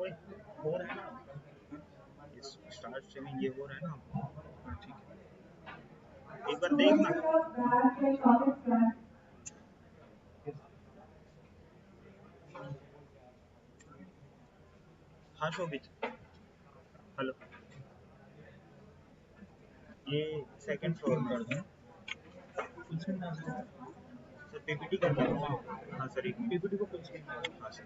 हो रहा है ना आपका? इस स्टार्ट स्ट्रीमिंग ये हो रहा है ना आपका? हाँ ठीक है, एक बार देखना। हाँ शोभित, हेलो, ये सेकंड फ्लोर कर दूँ? फुल स्क्रीन ना सर, पीपीटी करना है। हाँ सर, एक पीपीटी को फुल स्क्रीन में। हाँ सर।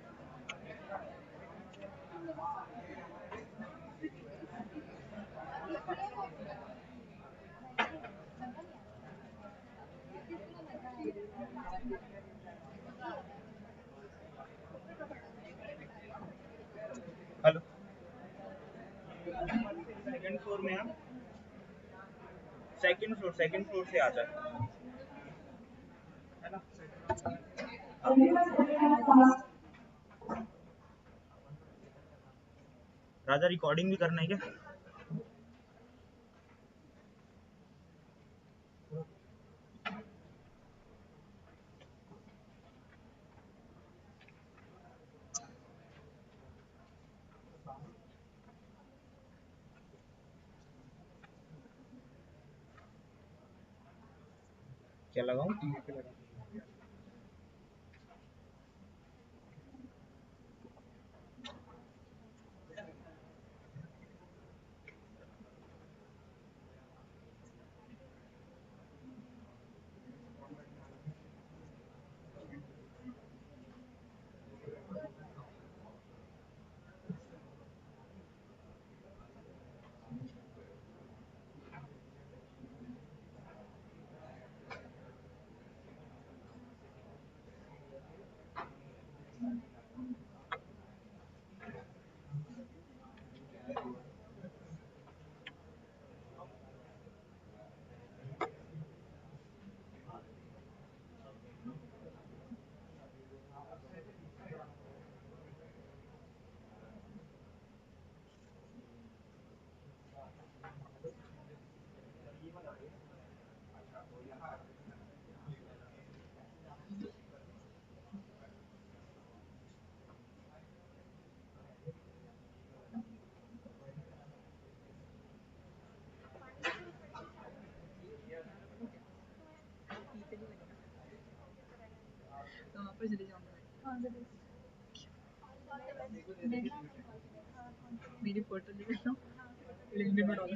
हेलो, सेकंड फ्लोर में आप, सेकंड फ्लोर से आ जाए, है ना? राजा रिकॉर्डिंग भी करना है क्या? क्या लगाऊं? टीवी पे लगा। मेरी फोटो ले लो, लिंक्डइन में डालो।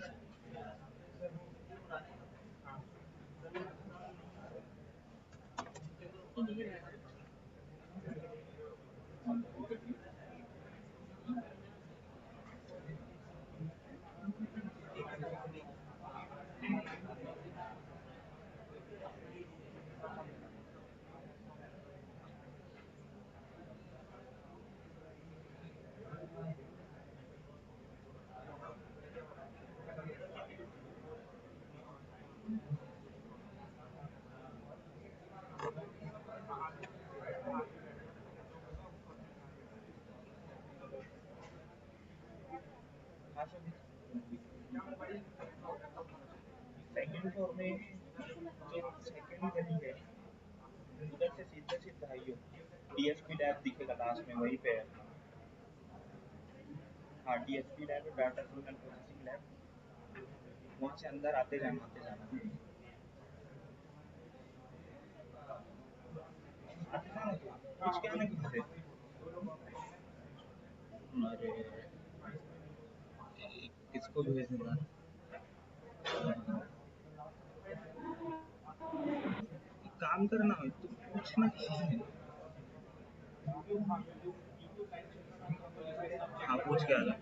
हाँ शोभित, सेकंड फ्लोर में जो सेकंड गली है, उधर से सीधे सीधा आइयो, डीएसपी लैब दिखेगा लास्ट में, वहीं पे है अपना। हाँ, DSP lab, data signal processing lab, वहाँ से अंदर आते जाना। आते जाना क्यों? पूछ के आना किसी से। अरे किसको भेजना? एक काम करना, तू पूछना किसी से। हाँ पूछ के आना।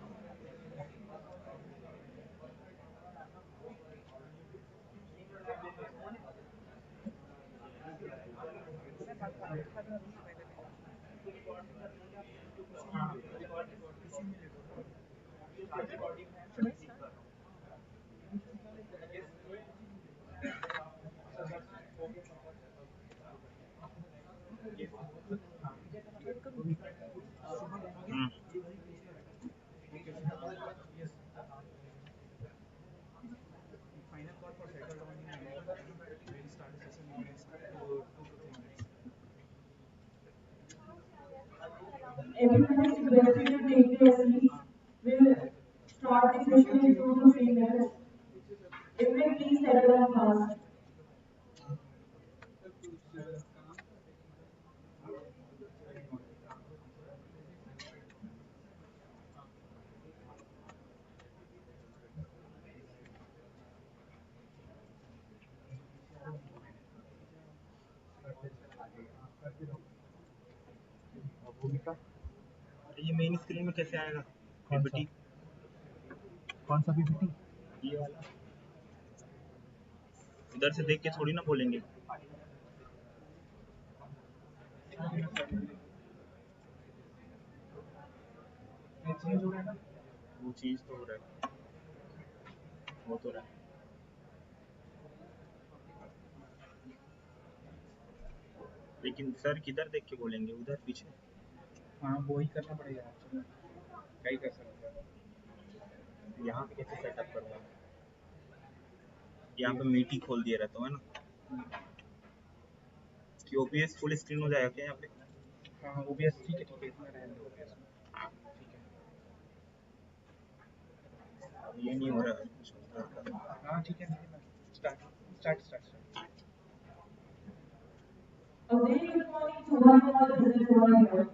हम्म। Everyone is requested to take their seats. We'll start the session in 2 to 3 minutes. Everyone please settle down fast. ये मेन स्क्रीन में कैसे आएगा? कौन सा पीपीटी कौन सा पीपीटी? ये वाला उधर से देख के थोड़ी ना बोलेंगे। चेंज हो रहा है ना? वो चीज तो हो रहा है, हो तो रहा है। लेकिन सर किधर देख के बोलेंगे? उधर पीछे? हाँ वो ही करना पड़ेगा एक्चुअली। क्या ही कर सकते हैं। यहाँ पे कैसे सेटअप करूँगा? यहाँ पे मीट ही खोल दिया रहता है ना कि ओपीएस फुल स्क्रीन हो जाएगा क्या यहाँ पे? हाँ ओबीएस ठीक है इतना रहने दो ओबीएस ठीक है। अब ये नहीं हो रहा है कुछ उधर का। हाँ ठीक है start start start. A very good morning to one and all present over here.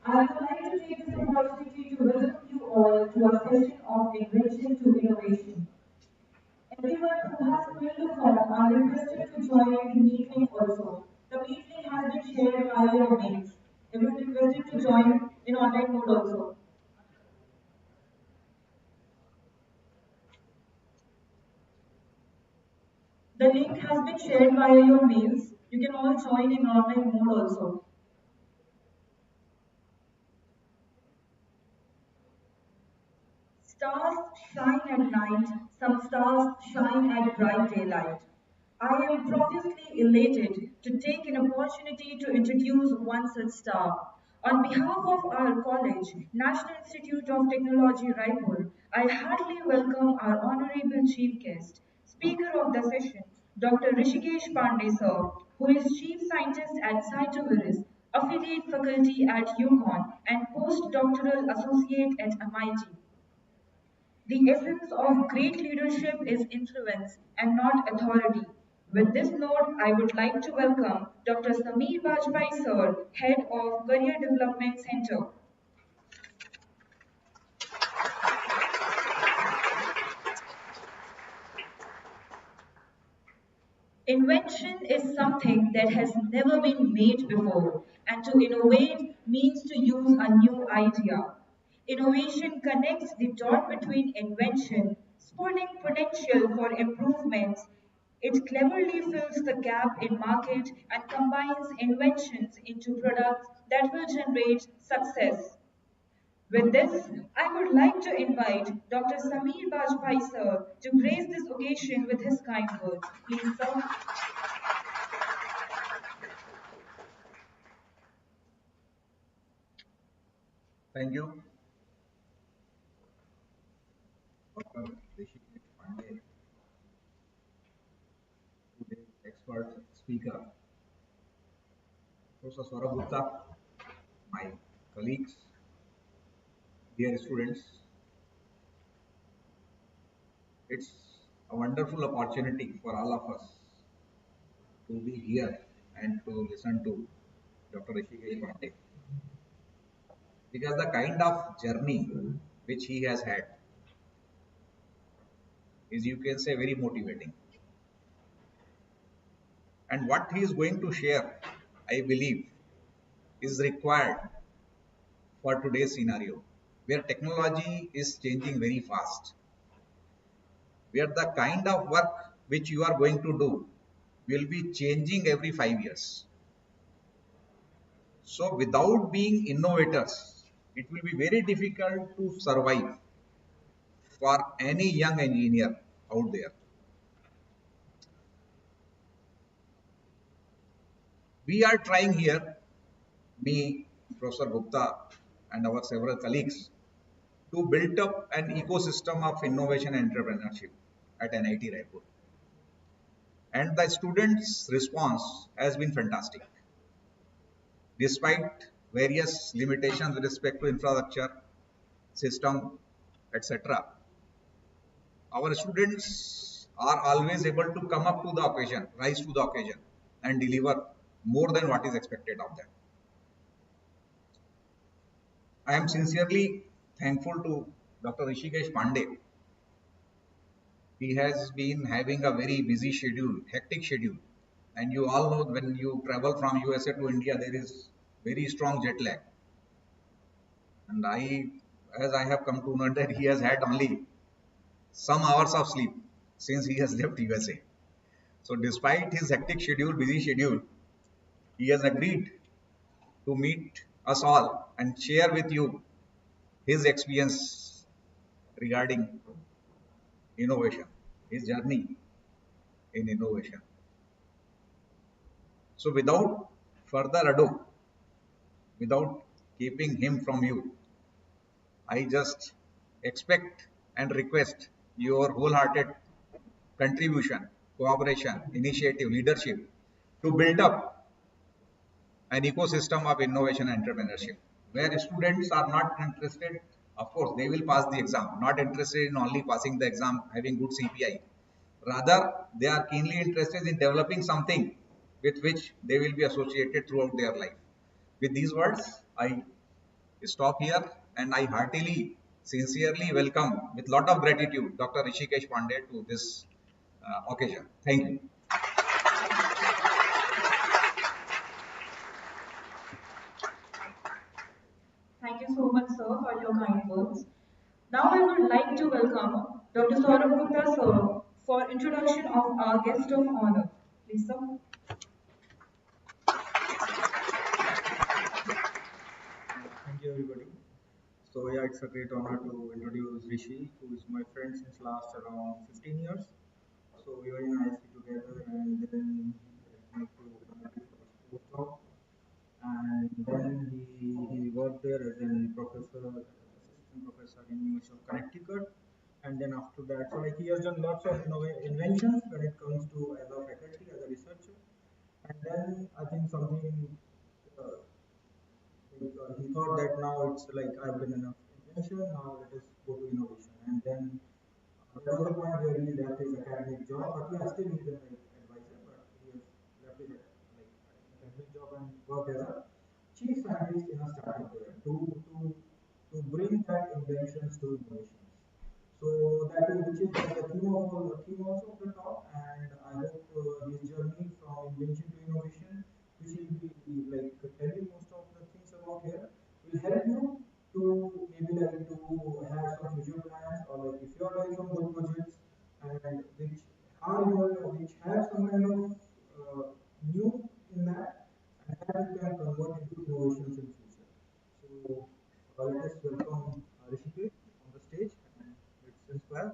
I would like to take this opportunity to welcome you all to our session of Invention to Innovation. Everyone who has filled the form are requested to join the meeting also. The meeting has been shared via your mails. Everyone requested to join in online mode also. The link has been shared via your mails. You can all join in online mode also. Stars shine at night, some stars shine at bright daylight. I am profusely elated to take an opportunity to introduce one such star. On behalf of our college, National Institute of Technology, Raipur, I heartily welcome our honorable chief guest, speaker of the session, Dr. Rishikesh Pandey, sir, who is chief scientist at Cytovirus, affiliate faculty at UConn, and postdoctoral associate at MIT. The essence of great leadership is influence and not authority. With this note, I would like to welcome Dr. Sameer Bajpai sir, Head of Career Development Center. Invention is something that has never been made before, and to innovate means to use a new idea. Innovation connects the dot between invention, spawning potential for improvements. It cleverly fills the gap in market and combines inventions into products that will generate success. With this, I would like to invite Dr. Sameer Bajpai sir to grace this occasion with his kind words. Please, sir. Thank you, Dr. Rishikesh Pandey, today's expert speaker, Professor Saurabh Gupta, my colleagues, dear students. It's a wonderful opportunity for all of us to be here and to listen to Dr. Rishikesh Pandey because the kind of journey which he has had is, you can say, very motivating. And what he is going to share, I believe, is required for today's scenario where technology is changing very fast, where the kind of work which you are going to do will be changing every 5 years. So without being innovators, it will be very difficult to survive for any young engineer out there. We are trying here, me, Professor Gupta, and our several colleagues, to build up an ecosystem of innovation and entrepreneurship at NIT Raipur. And the students' response has been fantastic. Despite various limitations with respect to infrastructure, system, etc., our students are always able to come up to the occasion, rise to the occasion, and deliver more than what is expected of them. I am sincerely thankful to Dr. Rishikesh Pandey. He has been having a very busy schedule, hectic schedule. And you all know when you travel from USA to India, there is very strong jet lag. And as I have come to know that he has had only some hours of sleep since he has left USA. So despite his hectic schedule, busy schedule, he has agreed to meet us all and share with you his experience regarding innovation, his journey in innovation. So without further ado, without keeping him from you, I just expect and request your wholehearted contribution, cooperation, initiative, leadership to build up an ecosystem of innovation and entrepreneurship where students are not interested. Of course, they will pass the exam, not interested in only passing the exam, having good CPI. Rather, they are keenly interested in developing something with which they will be associated throughout their life. With these words, I stop here and I heartily, sincerely welcome with lot of gratitude Dr. Rishikesh Pandey to this occasion. Thank you. Thank you so much, sir, for your kind words. Now I would like to welcome Dr. Saurabh Gupta, sir, for introduction of our guest of honor. Please, sir. Thank you, everybody. So yeah, it's a great honor to introduce Rishi, who is my friend since last around 15 years. So we were in ISC together, and then moved to Connecticut for his postdoc, and then he worked there as an professor, assistant professor in University of Connecticut, and then after that, so like he has done lots of inventions when it comes to as a faculty, as a researcher, and then I think something. Uh, he thought that now it's like I've done enough invention, now let us go to innovation. And then there was a point where he left his academic job, but yeah, still he's an advisor, but he has left his academic job and worked as a chief scientist in a startup there to bring that inventions to innovations. So that is which is the theme also of the talk, and I hope his journey from invention to innovation, which will be like telling most of the things about here, will help you to maybe like to have some future plans, or like if you are doing some good projects and which have some kind of new in that, and that you can convert into innovations in future. So let us welcome Rishikesh on the stage and let's inspire.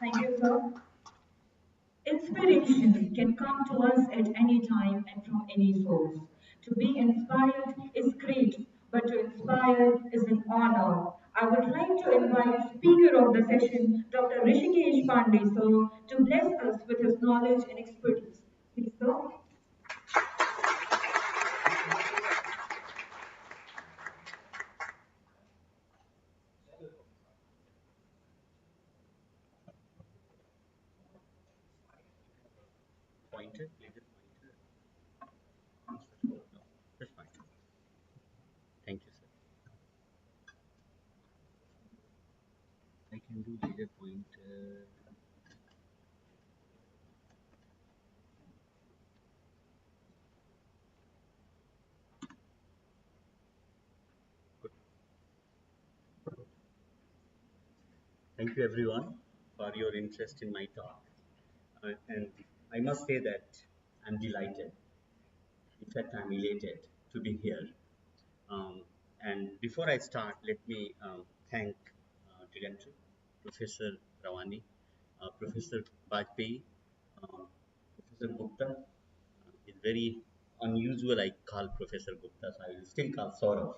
Thank you, sir. Inspiration can come to us at any time and from any source. To be inspired is great, but to inspire is an honor. I would like to invite speaker of the session, Dr. Rishikesh Pandey, sir, to bless us with his knowledge and expertise. Please, sir. Pointer, laser pointer. No, that's fine. Thank you, sir. I can do laser pointer. Good. Thank you, everyone, for your interest in my talk. And I must say that I'm delighted. In fact, I'm elated to be here. Um, and before I start, let me thank Director Professor Rawani, Professor Bajpayee, Professor Gupta. It's very unusual I call Professor Gupta, so I will still call Saurav.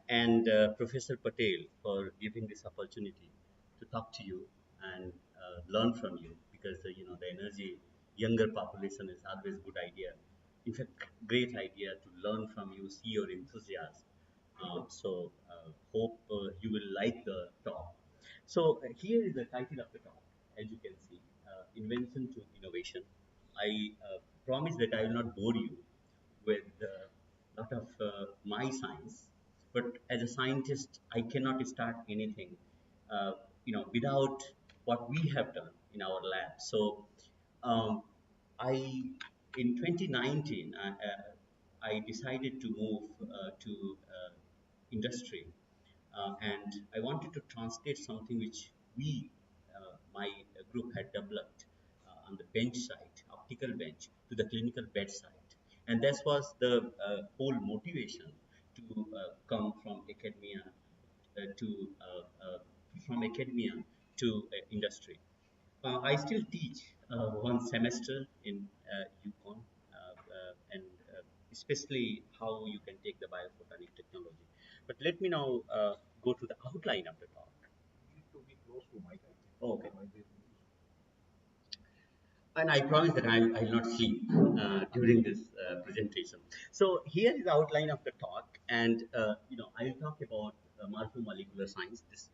And Professor Patel for giving this opportunity to talk to you and learn from you because the energy younger population is always good idea. In fact, great idea to learn from you, see your enthusiasm. Hope you will like the talk. Here is the title of the talk. As you can see, invention to innovation. I promise that I will not bore you with a lot of my science, but as a scientist, I cannot start anything, uh, without what we have done in our lab. Um, I in 2019, I decided to move to industry, and I wanted to translate something which my group had developed on the bench side, optical bench, to the clinical bedside. And that was the whole motivation to come to uh, academia to industry. I still teach one semester in UConn, and especially how you can take the biophotonic technology. But let me now go to the outline of the talk. Okay. And I promise that I'll not sleep during this presentation. So here is the outline of the talk, and I will talk about morphomolecular science, this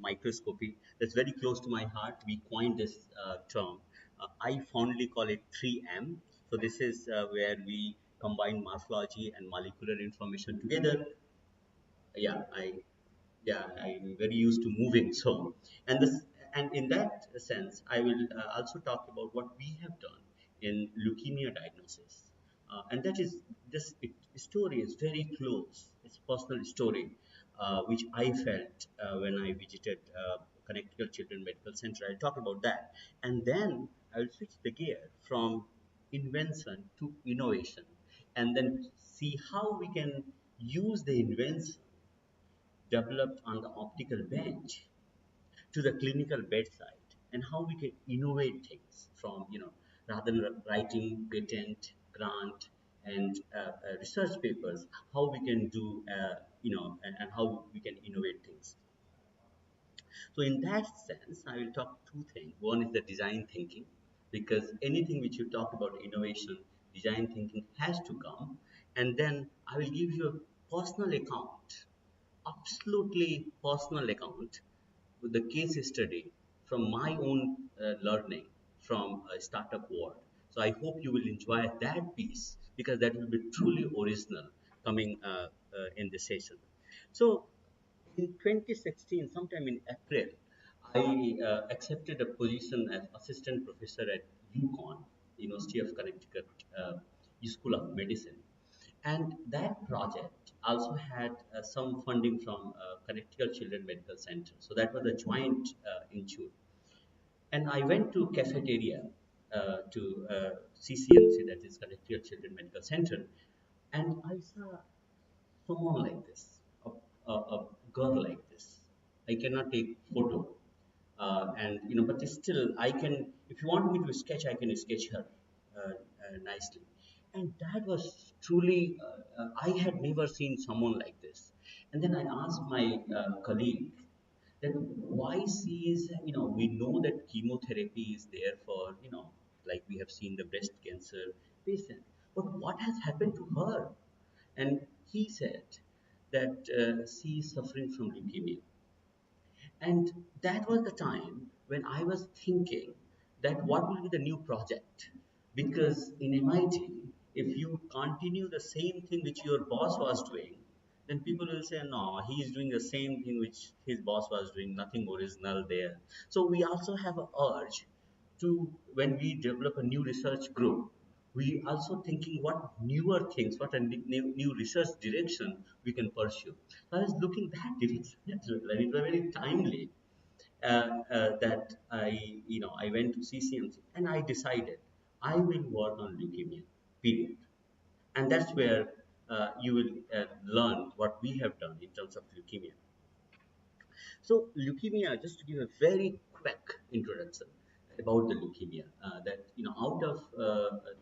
microscopy that's very close to my heart. We coined this term. I fondly call it 3M. So this is where we combine morphology and molecular information together. Yeah, I'm very used to moving. So, and in that sense, I will also talk about what we have done in leukemia diagnosis, and that is story is very close. It's a personal story, which I felt when I visited Connecticut Children Medical Center. I'll talk about that, and then I'll switch the gear from invention to innovation, and then see how we can use the invention developed on the optical bench to the clinical bedside, and how we can innovate things from, rather than writing patent, grant, and research papers, how we can do, and how we can innovate things. So in that sense, I will talk two things. One is the design thinking, because anything which you talk about innovation, design thinking has to come. And then I will give you a personal account, absolutely personal account, with the case study from my own learning from a startup world. So I hope you will enjoy that piece, because that will be truly original coming in the session. So in 2016, sometime in April, I accepted a position as assistant professor at UConn, University of Connecticut School of Medicine. And that project also had some funding from Connecticut Children Medical Center. So that was a joint initiative. And I went to cafeteria to CCMC, that is Connecticut Children Medical Center, and I saw someone like this, a girl like this. I cannot take photo, and but still I can. If you want me to sketch, I can sketch her nicely. And that was truly, I had never seen someone like this. And then I asked my colleague that why she is, we know that chemotherapy is there for, like we have seen the breast cancer patient, but what has happened to her? And he said that she is suffering from leukemia. And that was the time when I was thinking that what will be the new project? Because in MIT, if you continue the same thing which your boss was doing, then people will say, no, he is doing the same thing which his boss was doing, nothing original there. So we also have an urge to, when we develop a new research group, we also thinking what newer things, what a new research direction we can pursue. So I was looking that direction, and it was very timely that I went to CCMC and I decided I will work on leukemia, period. And that's where you will learn what we have done in terms of leukemia. So leukemia, just to give a very quick introduction about the leukemia, that out of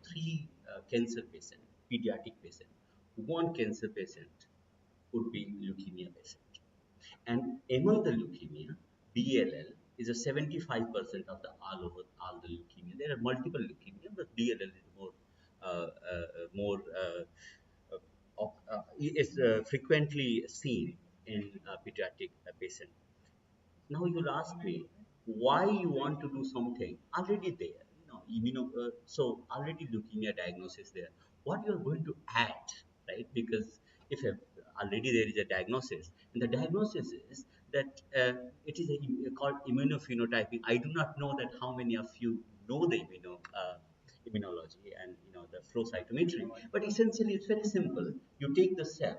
three cancer patient, pediatric patient, one cancer patient would be leukemia patient. And among the leukemia, BLL is a 75% of the all the leukemia. There are multiple leukemia, but DLL is more is frequently seen in pediatric patient. Now you'll ask me why you want to do something already there. So already looking at diagnosis there. What you're going to add, right? Because if already there is a diagnosis, and the diagnosis is that it is called immunophenotyping. I do not know that how many of you know the immunology and the flow cytometry, but essentially it's very simple. You take the cell,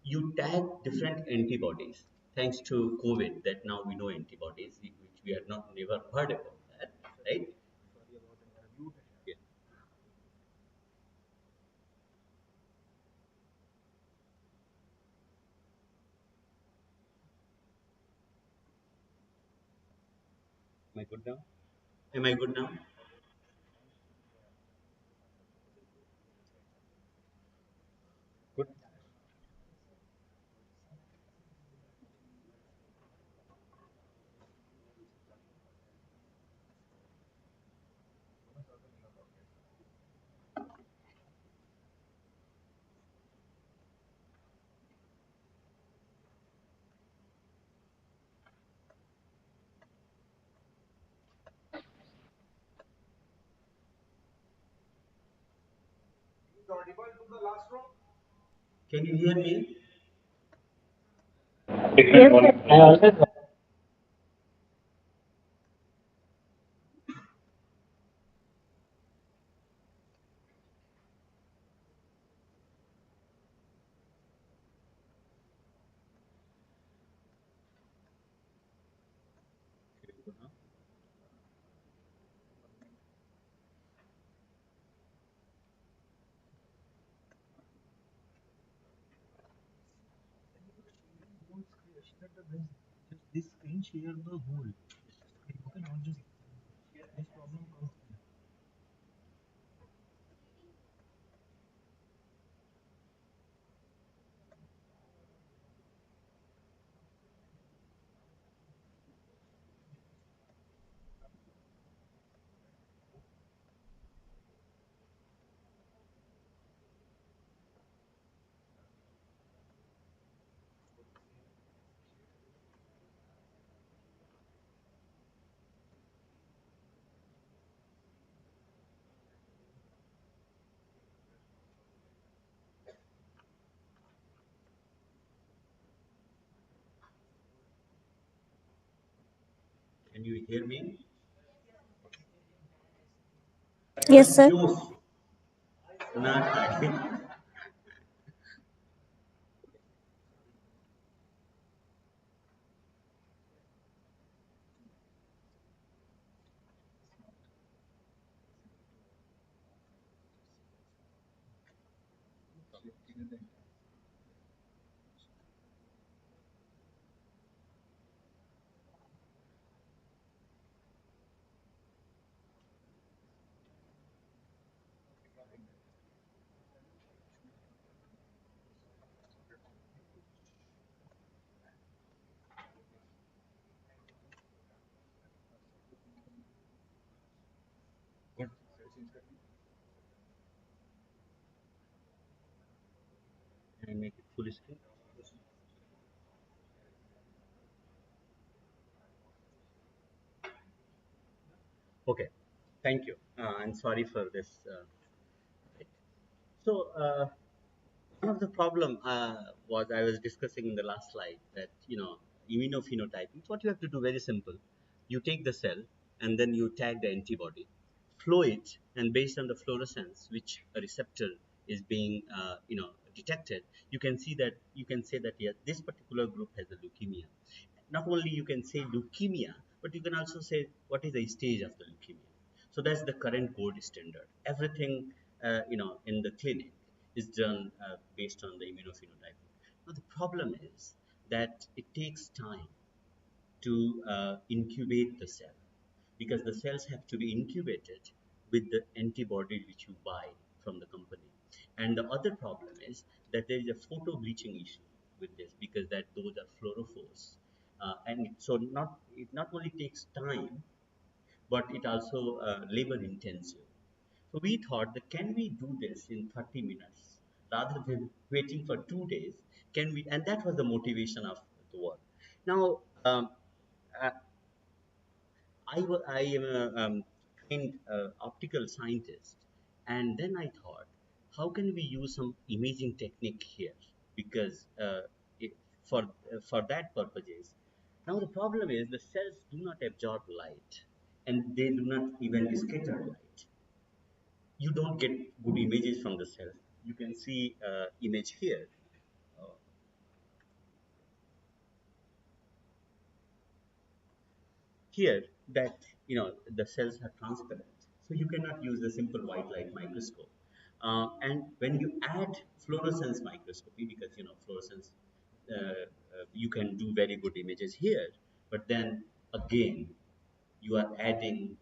you tag different antibodies. Thanks to COVID, that now we know antibodies, which we had not never heard about that, right? Yeah. Am I good now? Am I good now? Good. Can you hear me? Different one. I always Can you go now? This screen share the whole screen. Okay, not just this problem comes. Can you hear me? Yes, First sir. juice. Not good. Can I make it full screen? Okay. Thank you. I'm sorry for this. Right. So, one of the problem was I was discussing in the last slide that immunophenotyping. What you have to do very simple. You take the cell and then you tag the antibody, flow it, and based on the fluorescence, which a receptor is being detected, you can say that yes, this particular group has a leukemia. Not only you can say leukemia, but you can also say what is the stage of the leukemia. So that's the current gold standard. Everything in the clinic is done based on the immunophenotyping. Now the problem is that it takes time to incubate the cell because the cells have to be incubated with the antibody which you buy from the company. And the other problem is that there is a photo bleaching issue with this because that those are fluorophores And so it not only takes time, but it also labor intensive. So we thought that can we do this in 30 minutes rather than waiting for 2 days? Can we? And that was the motivation of the work. Now, uh, I am a trained optical scientist, and then I thought, how can we use some imaging technique here? Because it, for that purposes. Now the problem is the cells do not absorb light, and they do not even scatter light. You don't get good images from the cells. You can see image here. Uh, Here that the cells are transparent, so you cannot use a simple white light microscope. And when you add fluorescence microscopy, because fluorescence, you can do very good images here, but then again you are adding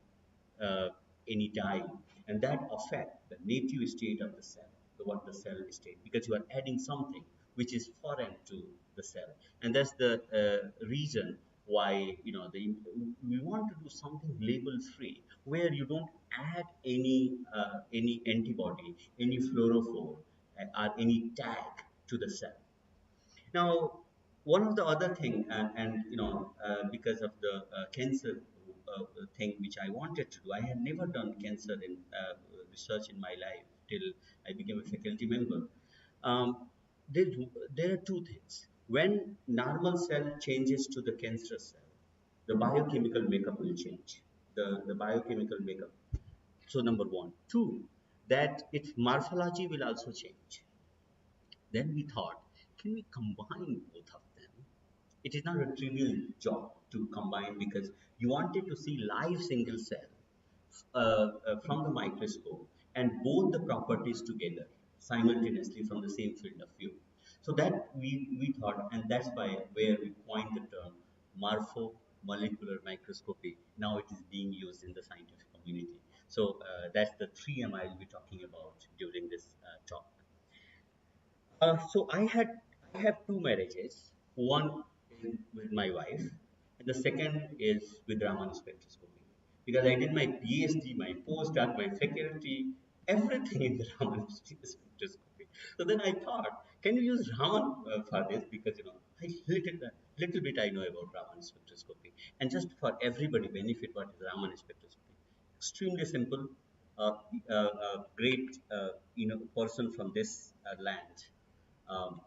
uh, any dye, and that affect the native state of the cell, what the cell state, because you are adding something which is foreign to the cell, and that's the reason why we want to do something label free, where you don't add any antibody, any fluorophore, or any tag to the cell. Now, one of the other thing, and because of the cancer thing which I wanted to do, I had never done cancer in research in my life till I became a faculty member. Um, there are two things. When normal cell changes to the cancer cell, the biochemical makeup will change. The biochemical makeup. So number one, two, that its morphology will also change. Then we thought, can we combine both of them? It is not a trivial job to combine, because you wanted to see live single cell from the microscope, and both the properties together simultaneously from the same field of view. So that we thought, and that's why where we coined the term morpho-molecular microscopy. Now it is being used in the scientific community. So that's the 3M I'll be talking about during this talk. So I have two marriages. One is with my wife, and the second is with Raman spectroscopy. Because I did my PhD, my postdoc, my faculty, everything in the Raman spectroscopy. So then I thought, can you use Raman for this? Because little bit I know about Raman spectroscopy, and just for everybody benefit, what is Raman spectroscopy? Extremely simple. Great person from this land, um,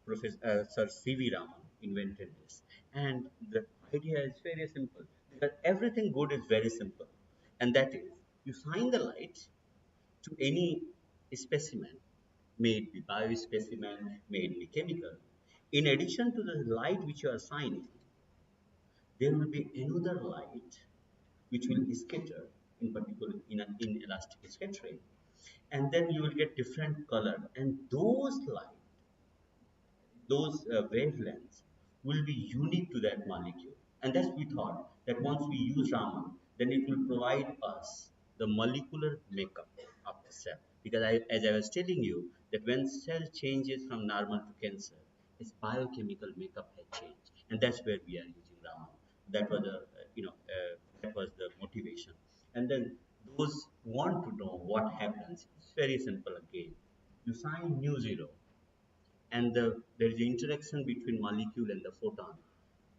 Professor Sir C.V. Raman invented this. And the idea is very simple, because everything good is very simple, and that is you shine the light to any specimen, may it be biospecimen, may it be chemical. In addition to the light which you are shining, there will be another light which will scatter, in particular in elastic scattering, and then you will get different color, and those wavelengths will be unique to that molecule. And that's we thought that once we use Raman, then it will provide us the molecular makeup of the cell. Because as I was telling you, that when cell changes from normal to cancer, its biochemical makeup has changed, and that's where we are using Raman. That was that was the motivation. And then those who want to know what happens, it's very simple again. You sign mu zero, and there is an interaction between molecule and the photon.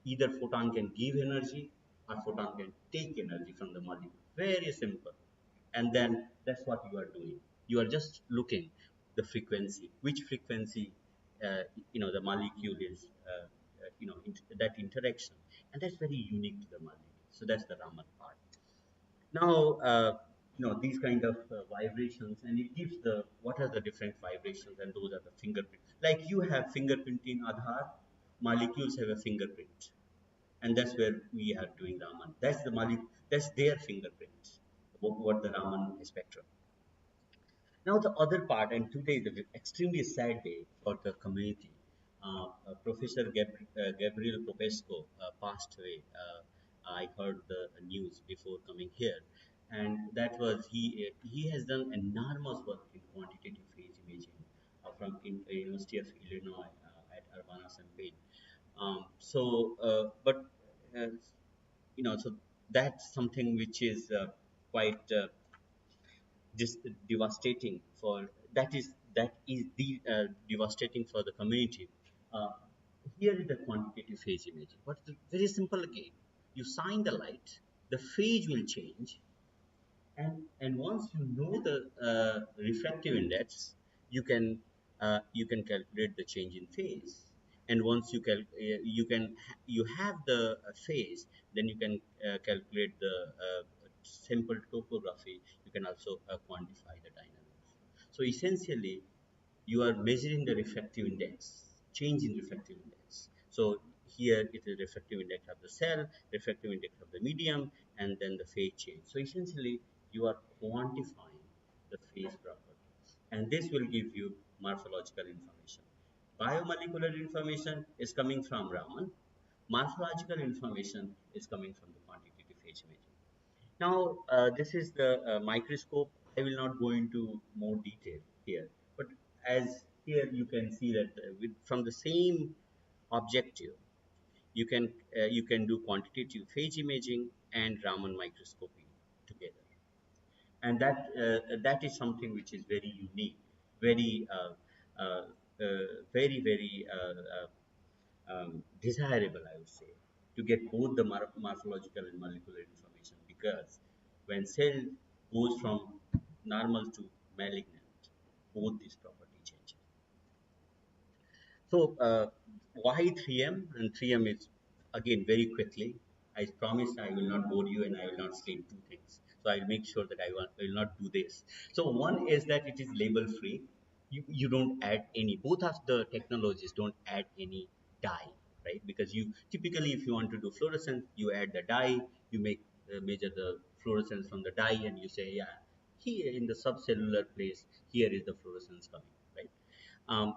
Either photon can give energy, or photon can take energy from the molecule. Very simple. And then that's what you are doing. You are just looking the frequency, which frequency the molecule is that interaction, and that's very unique to the molecule. So that's the Raman part. Now, these kind of vibrations, and it gives the what are the different vibrations, and those are the fingerprint. Like you have fingerprint in Aadhaar, molecules have a fingerprint, and that's where we are doing Raman. That's the molecule. That's their fingerprint. What the Raman spectrum. Now the other part, and today is an extremely sad day for the community. Professor Gabriel Popesco passed away. I heard the news before coming here, and that was he has done enormous work in quantitative phase imaging from University of Illinois at Urbana-Champaign. But uh, so that's something which is quite devastating for devastating for the community. Uh, Here is the quantitative phase imaging. But very simple again. You shine the light, the phase will change, and once you know the refractive index, you can calculate the change in phase. And once you have the phase, then you can calculate the simple topography. You can also quantify the dynamics. So essentially, you are measuring the refractive index, change in refractive index. So here it is refractive index of the cell, refractive index of the medium, and then the phase change. So essentially, you are quantifying the phase property, and this will give you morphological information. Biomolecular information is coming from Raman. Morphological information is coming from the quantitative phase imaging. Now, this is the microscope. I will not go into more detail here, but as here you can see that from the same objective, you can do quantitative phase imaging and Raman microscopy together, and that is something which is very unique, very very desirable, I would say, to get both the morphological and molecular information, because when cell goes from normal to malignant, both these property changes. So why 3M? And 3M is, again, very quickly. I promise I will not bore you and I will not say two things. So I'll make sure that I will not do this. So one is that it is label free. You don't add any, both of the technologies don't add any dye, right? Because you typically, if you want to do fluorescence, you add the dye, you measure the fluorescence from the dye, and you say, yeah, here in the subcellular place, here is the fluorescence coming, right?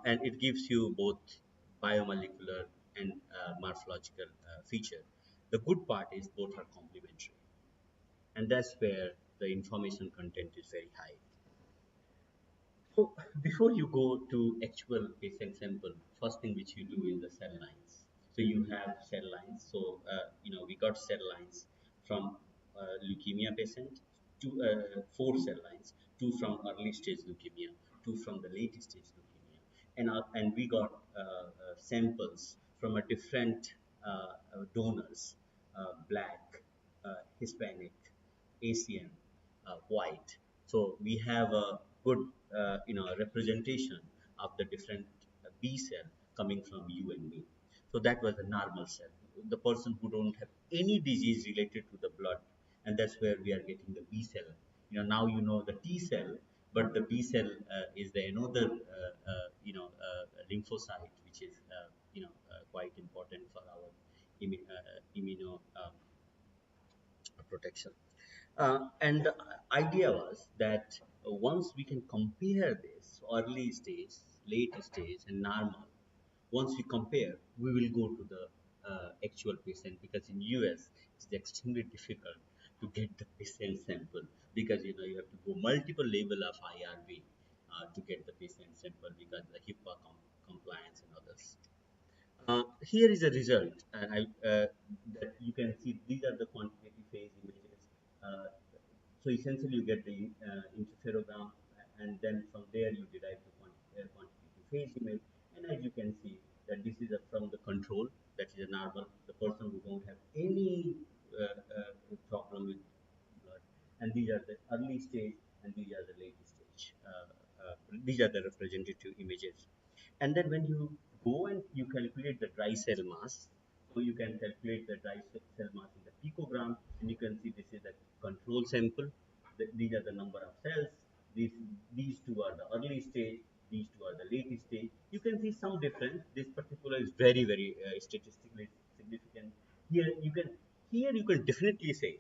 And it gives you both biomolecular and morphological feature. The good part is both are complementary, and that's where the information content is very high. So before you go to actual patient sample, first thing which you do is the cell lines. So you have cell lines. So we got cell lines from leukemia patient, four cell lines, two from early stage leukemia, two from the late stage leukemia, and we got samples from a different donors, black, Hispanic, Asian, white. So we have a good, representation of the different B cell coming from you and me. So that was a normal cell, the person who don't have any disease related to the blood, and that's where we are getting the B cell. Now you know the T cell, but the B cell is the another, lymphocyte, which is, quite important for our immuno protection. And the idea was that once we can compare this early stage, late stage, and normal, once we compare, we will go to the actual patient, because in US it's extremely difficult to get the patient sample, because you have to go multiple level of IRB to get the patient sample, because the HIPAA compliance and others. Here is a result, that you can see. These are the quantitative phase images. Uh, so essentially, you get the interferogram, and then from there you derive the quantitative phase image. And as you can see, that this is from the control, that is a normal, the person who don't have any problem with blood, and these are the early stage, and these are the late stage. These are the representative images. And then when you go and you calculate the dry cell mass, so you can calculate the dry cell mass in the picogram, and you can see this is the control sample. These are the number of cells. These two are the early stage. These two are the late stage. You can see some difference. This particular is very very statistically significant. Here you can definitely say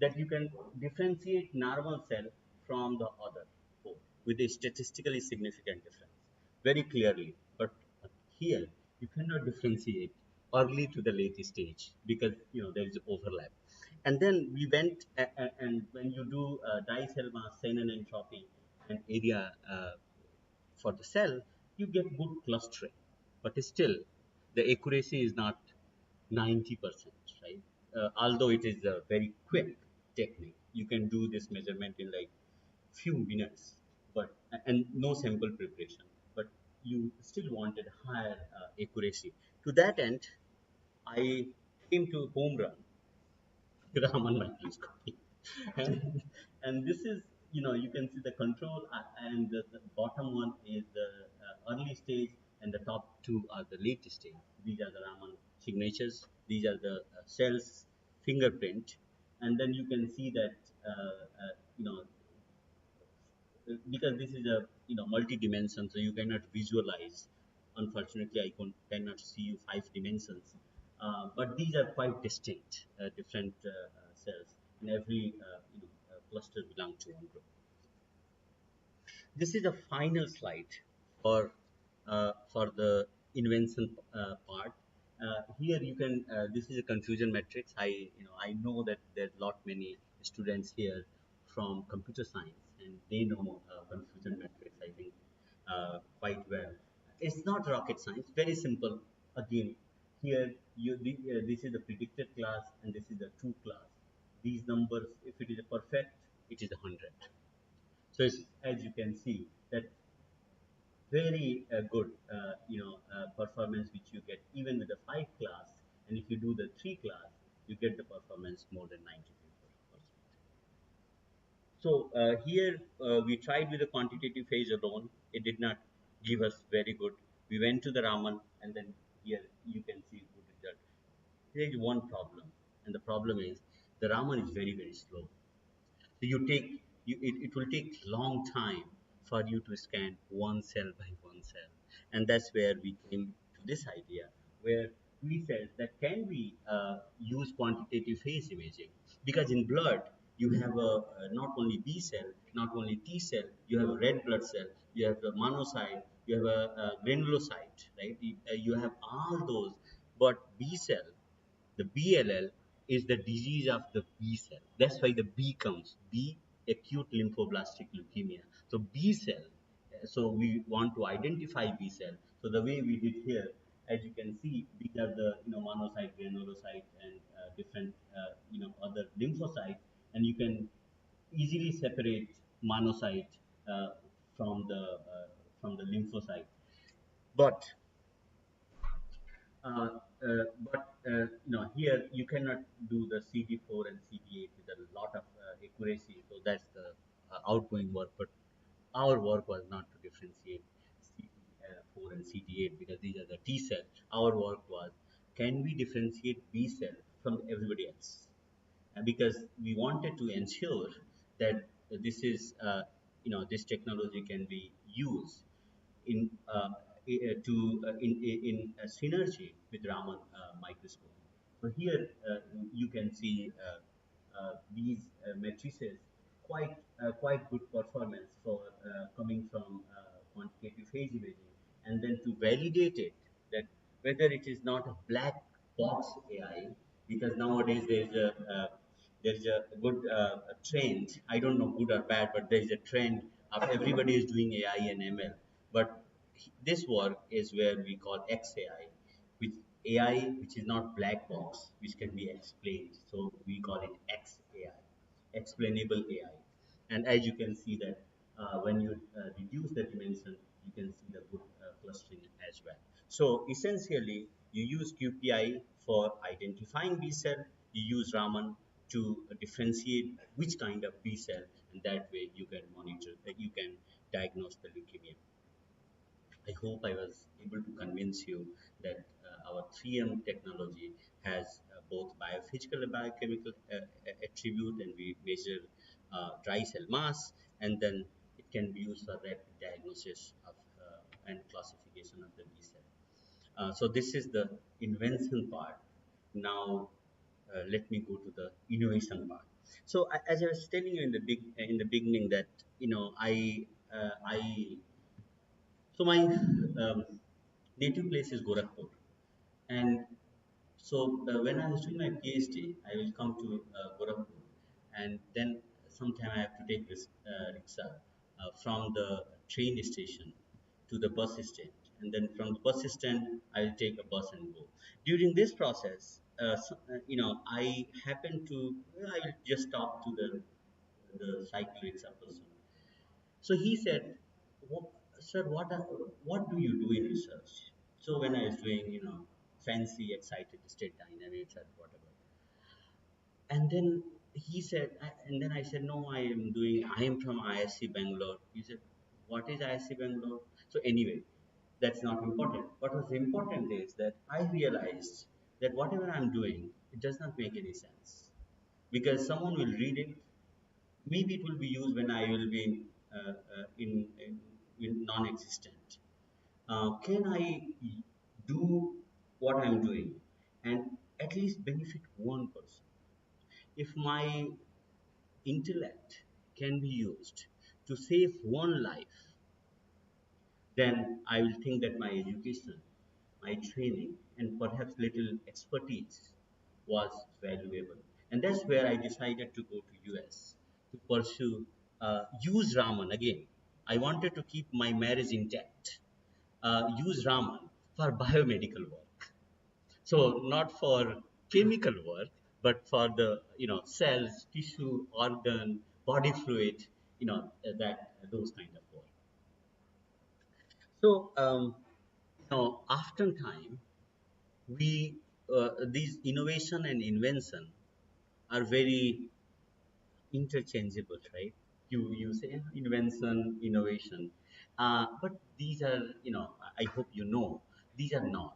that you can differentiate normal cell from the other four with a statistically significant difference very clearly. But here you cannot differentiate early to the late stage, because there is overlap. And then we went and when you do dye cell mass, Shannon entropy, and area for the cell, you get good clustering. But still, the accuracy is not 90%, right? Although it is a very quick technique, you can do this measurement in like few minutes, but and no sample preparation, but you still wanted higher accuracy. To that end, I came to home run Raman microscopy. and, and this is, you can see the control, and the bottom one is the early stage, and the top two are the late stage. These are the Raman signatures. These are the cells fingerprint, and then you can see that you know because this is a multi-dimension, so you cannot visualize. Unfortunately, cannot see you five dimensions, but these are quite distinct, different cells in every cluster belong to one group. This is a final slide for the invention part. Here you can. This is a confusion matrix. I know that there's lot many students here from computer science, and they know confusion matrix, I think, quite well. It's not rocket science. Very simple. Again, here this is the predicted class, and this is the true class. These numbers, if it is a perfect, it is 100. So as you can see, that very good performance which you get even with the 5 class, and if you do the 3 class, you get the performance more than 94%. So here we tried with the quantitative phase alone. It did not give us very good. We went to the Raman, and then here you can see good result. There is one problem, and the problem is the Raman is very, very slow. So it will take long time for you to scan one cell by one cell, and that's where we came to this idea, where we said that can we use quantitative phase imaging, because in blood you have not only B cell, not only T cell, you have a red blood cell, you have a monocyte, you have a granulocyte, right? You have all those, but B cell, the BLL, is the disease of the B cell. That's why the B comes. B, acute lymphoblastic leukemia. So B cell. So we want to identify B cell. So the way we did here, as you can see, these are the monocyte, granulocyte, and different other lymphocytes, and you can easily separate monocyte uh, from the lymphocyte. But here you cannot do the CD4 and CD8 with a lot of accuracy. So that's the outgoing work. But our work was not to differentiate CD4 and CD8 because these are the T cells. Our work was, can we differentiate B cell from everybody else? Because we wanted to ensure that this technology can be used in in a synergy with Raman microscope. So here you can see these matrices quite good performance for coming from quantitative phase imaging, and then to validate it that whether it is not a black box AI, because nowadays there is a good trend. I don't know good or bad, but there is a trend of everybody is doing AI and ML. But this work is where we call XAI, which AI which is not black box, which can be explained. So we call it XAI, explainable AI. And as you can see that when you reduce the dimension, you can see the good clustering as well. So essentially, you use QPI for identifying B cell. You use Raman to differentiate which kind of B cell, and that way you can monitor, you can diagnose the leukemia. I hope I was able to convince you that our 3M technology has both biophysical and biochemical attribute, and we measure dry cell mass, and then it can be used for rapid diagnosis of and classification of the B cell. So this is the invention part. Now let me go to the innovation part. So as I was telling you in the beginning that I so my native place is Gorakhpur, and so when I was doing my PhD, I will come to Gorakhpur, and then sometime I have to take this rickshaw from the train station to the bus stand, and then from the bus stand, I'll take a bus and go. During this process, I happen to, I will just talk to the cycle rickshaw person. So he said, "Sir, what do you do in research?" So when I was doing, fancy, excited state dynamics and whatever, and then and then I said, "No, I am from ISC Bangalore." He said, "What is ISC Bangalore?" So anyway, that's not important. What was important is that I realized that whatever I'm doing, it does not make any sense because someone will read it. Maybe it will be used when I will be in non-existent. Can I do what I'm doing and at least benefit one person? If my intellect can be used to save one life, then I will think that my education, my training, and perhaps little expertise was valuable. And that's where I decided to go to US to pursue use Raman again. I wanted to keep my marriage intact. Use Raman for biomedical work. So not for chemical work, but for the cells, tissue, organ, body fluid, that those kind of work. So oftentimes we these innovation and invention are very interchangeable, right? You say invention, innovation, but these are I hope these are not.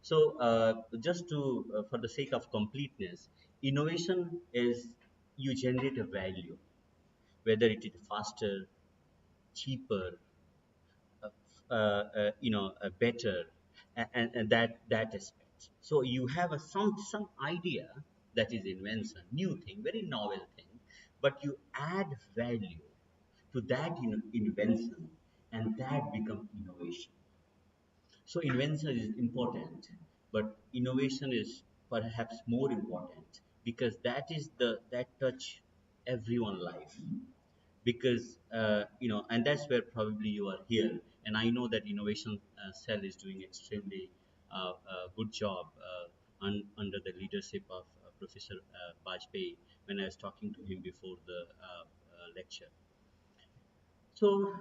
So just to for the sake of completeness, innovation is you generate a value, whether it is faster, cheaper, better, and that aspect. So you have a some idea that is invention, new thing, very novel thing, but you add value to that invention, and that become innovation. So invention is important, but innovation is perhaps more important because that touch everyone life. Because and that's where probably you are here, and I know that innovation cell is doing extremely good job under the leadership of Professor Bajpayee when I was talking to him before the lecture. So,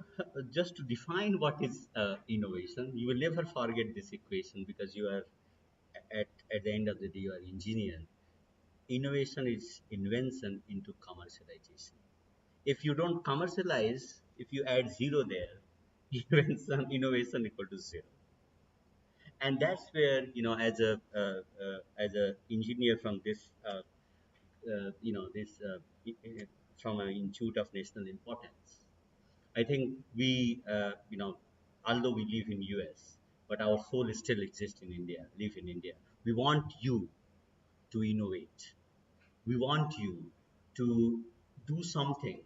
just to define what is innovation, you will never forget this equation because you are at the end of the day you are engineer. Innovation is invention into commercialization. If you don't commercialize, if you add zero there, innovation equal to zero. And that's where as a engineer from this this from an institute of national importance, I think we although we live in US, but our soul still exists in India, live in India. We want you to innovate. We want you to do something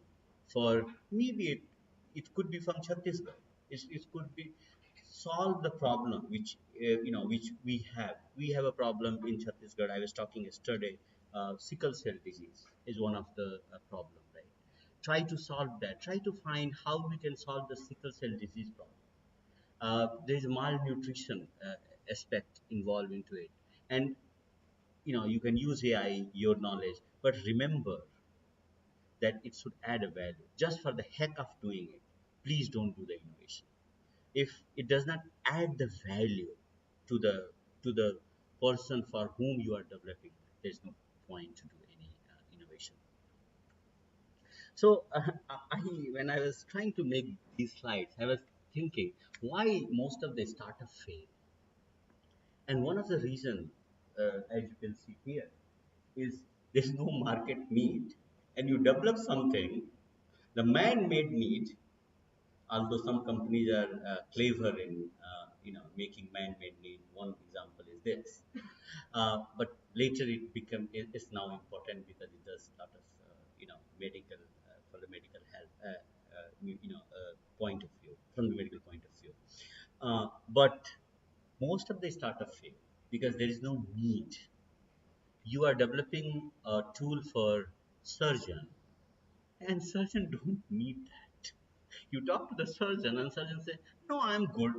for maybe it could be from Chhattisgarh. It could be solve the problem which which we have. We have a problem in Chhattisgarh. I was talking yesterday. Sickle cell disease is one of the problem, right? Try to solve that. Try to find how we can solve the sickle cell disease problem. There is malnutrition aspect involved into it, and you can use AI, your knowledge, but remember that it should add a value. Just for the heck of doing it, please don't do the innovation. If it does not add the value to the person for whom you are developing, there's no point to do any innovation. So when I was trying to make these slides, I was thinking why most of the startups fail. And one of the reasons, as you can see here, is there's no market need. And you develop something, the man-made need, although some companies are clever in making man-made need. One example is this. But later it's now important because it does a lot of medical for the medical health point of view, from the medical point of view. But most of the startup fail because there is no need. You are developing a tool for surgeon, and surgeon don't need that. You talk to the surgeon, and surgeon say, "No, I'm good.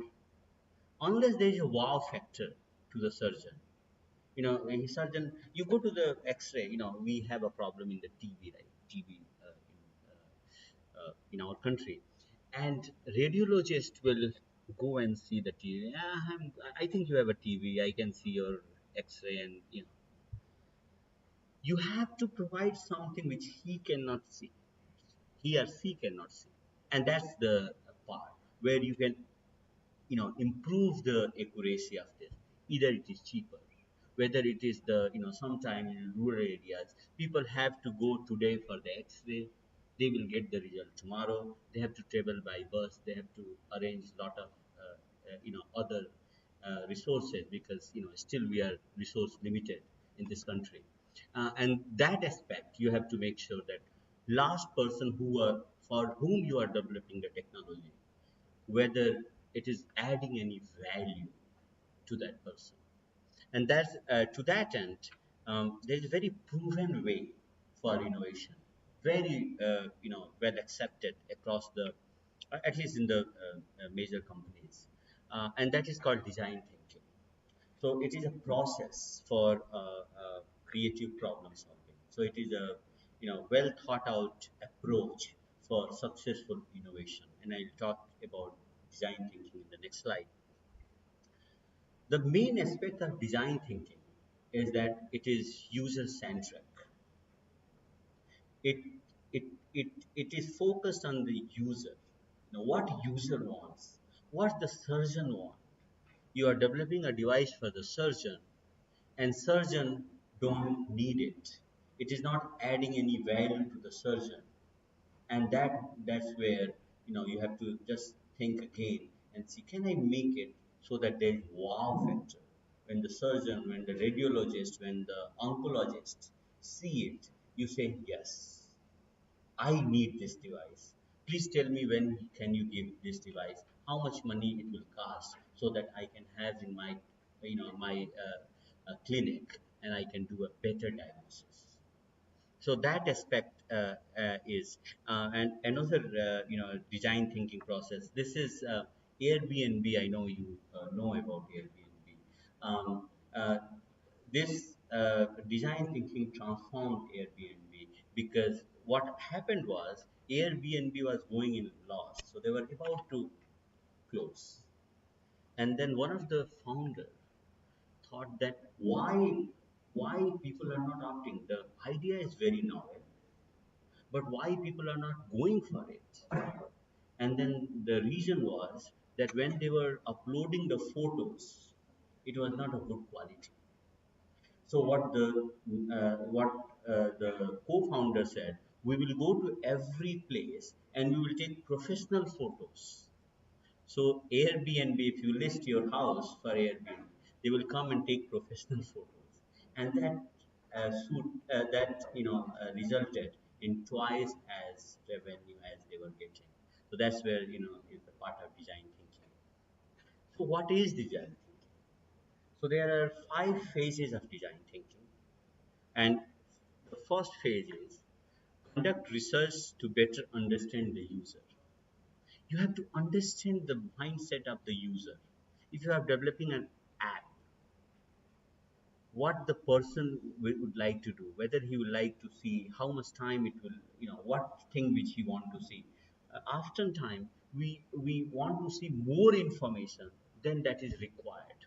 unless there is a wow factor to the surgeon. A surgeon, you go to the X-ray. We have a problem in the TB, right? TB in our country, and radiologist will go and see the TV. I think you have a TV. I can see your X-ray, and you have to provide something which he or she cannot see, and that's the part where you can improve the accuracy of this. Either it is cheaper, whether it is the sometime in rural areas people have to go today for the X-ray. They will get the result tomorrow. They have to travel by bus. They have to arrange lot of other resources, because still we are resource limited in this country. And that aspect, you have to make sure that last person for whom you are developing the technology, whether it is adding any value to that person. And that's to that end, there's a very proven way for innovation, very well accepted across the, at least in the major companies, and that is called design thinking. So it is a process for creative problem solving. So it is a well thought out approach for successful innovation. And I'll talk about design thinking in the next slide. The main aspect of design thinking is that it is user centric. It it it it is focused on the user. What user wants, what the surgeon wants. You are developing a device for the surgeon, and surgeon don't need it. It is not adding any value to the surgeon, and that's where you have to just think again and see, can I make it so that there is wow factor when the surgeon, when the radiologist, when the oncologist see it. You say, yes, I need this device. Please tell me, when can you give this device, how much money it will cost, so that I can have in my clinic, and I can do a better diagnosis. So that aspect is and another design thinking process. This is Airbnb. I know you know about Airbnb. Um, uh, this design thinking transformed Airbnb, because what happened was Airbnb was going in loss, so they were about to close. And then one of the founder thought that, why people are not opting. The idea is very novel, but why people are not going for it? And then the reason was that when they were uploading the photos, it was not of good quality. So what the co-founder said, we will go to every place and we will take professional photos. So Airbnb, if you list your house for Airbnb, they will come and take professional photos, and that resulted in twice as revenue as they were getting. So that's where is the part of design thinking. So what is design thinking? So there are 5 phases of design thinking, and the first phase is conduct research to better understand the user. You have to understand the mindset of the user. If you are developing an app, what the person would like to do, whether he would like to see how much time it will, what thing which he want to see. Oftentimes we want to see more information than that is required,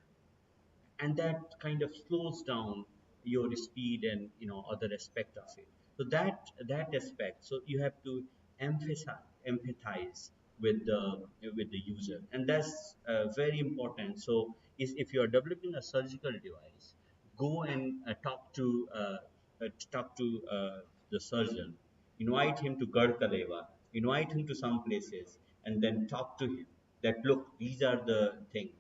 and that kind of slows down your speed and other aspect of it. So that aspect, so you have to empathize with the user, and that's very important. So if you are developing a surgical device, go and talk to the surgeon, invite him to Garkaleva, invite him to some places, and then talk to him that, look, these are the things.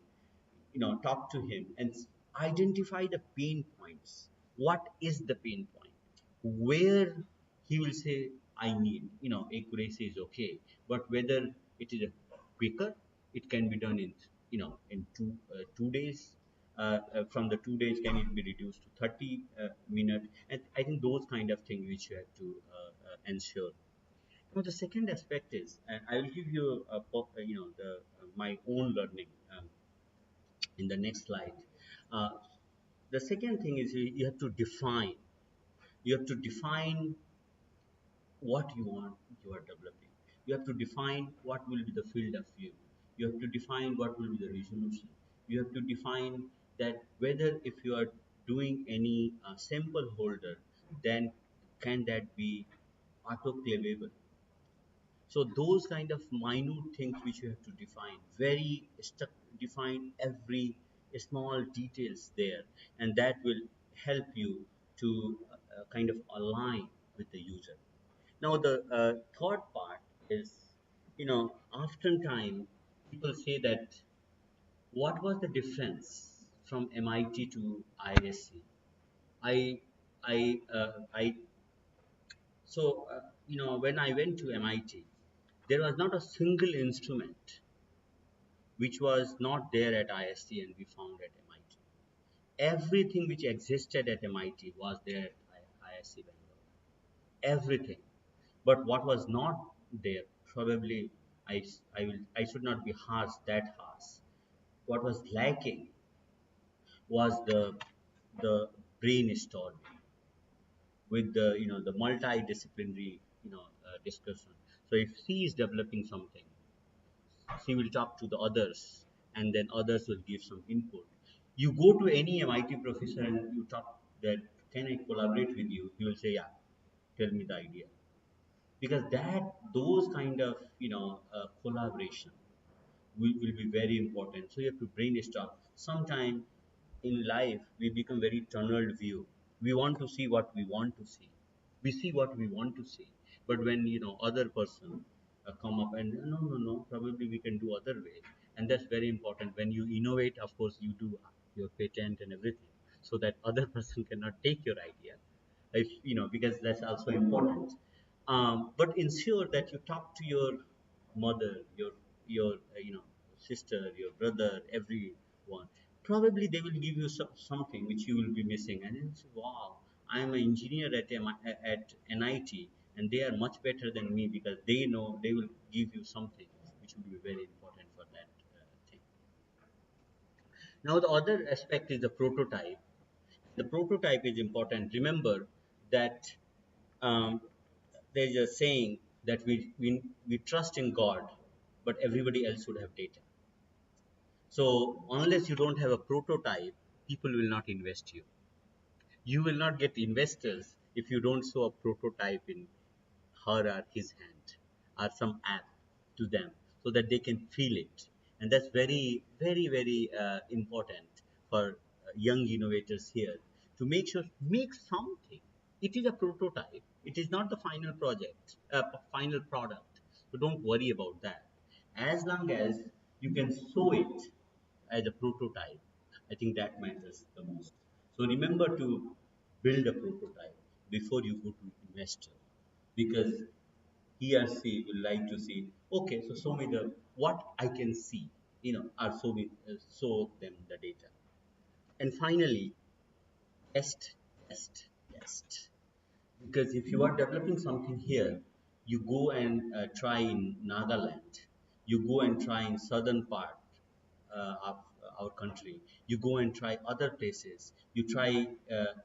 Talk to him and identify the pain points. What is the pain point where he will say, I need, accuracy is okay, but whether it is a quicker, it can be done in in 2 days. From the 2 days, can it be reduced to 30 minutes? And I think those kind of things which you have to ensure. Now the second aspect is, and I will give you a, my own learning. in the next slide. Uh, the second thing is you have to define. You have to define what you are developing. You have to define what will be the field of view. You have to define what will be the resolution. You have to define that whether if you are doing any sample holder, then can that be autoclavable. So those kind of minute things which you have to define, define every small details there, and that will help you to kind of align with the user. Now the third part is, oftentimes people say that what was the difference from MIT to ISC? I I when I went to MIT, there was not a single instrument which was not there at ISC and we found at MIT. Everything which existed at MIT was there at ISC Bangalore. Everything. But what was not there, probably I should not be harsh, that harsh. What was lacking was the brainstorming with the multidisciplinary discussion. So if C is developing something, she will talk to the others, and then others will give some input. You go to any MIT professor and you talk that, can I collaborate with you? He will say, yeah, tell me the idea. Because those kind of collaboration will be very important. So you have to brainstorm. Sometime in life we become very tunnel view. We want to see what we want to see. We see what we want to see. But when other person come up and no, probably we can do other way, and that's very important. When you innovate, of course you do your patent and everything, so that other person cannot take your idea, if because that's also important. But ensure that you talk to your mother, your sister, your brother, everyone. Probably they will give you something which you will be missing, and you say, wow, I am an engineer at at NIT, and they are much better than me, because they know, they will give you something which will be very important for that thing. Now the other aspect is the prototype. The prototype is important. Remember that um, there's a saying that we trust in God, but everybody else should have data. So unless you don't have a prototype, people will not invest you. You will not get investors if you don't show a prototype in her or his hand, or some app to them, so that they can feel it. And that's very, very, very important for young innovators here, to make sure, make something. It is a prototype. It is not the final project, final product. So don't worry about that. As long as you can show it as a prototype, I think that matters the most. So remember to build a prototype before you go to investor, because he or she will like to see, okay, so show me the what I can see, or show them the data. And finally, test, test, test. Because if you are developing something here, you go and try in Nagaland, you go and try in southern part of our country, you go and try other places, you try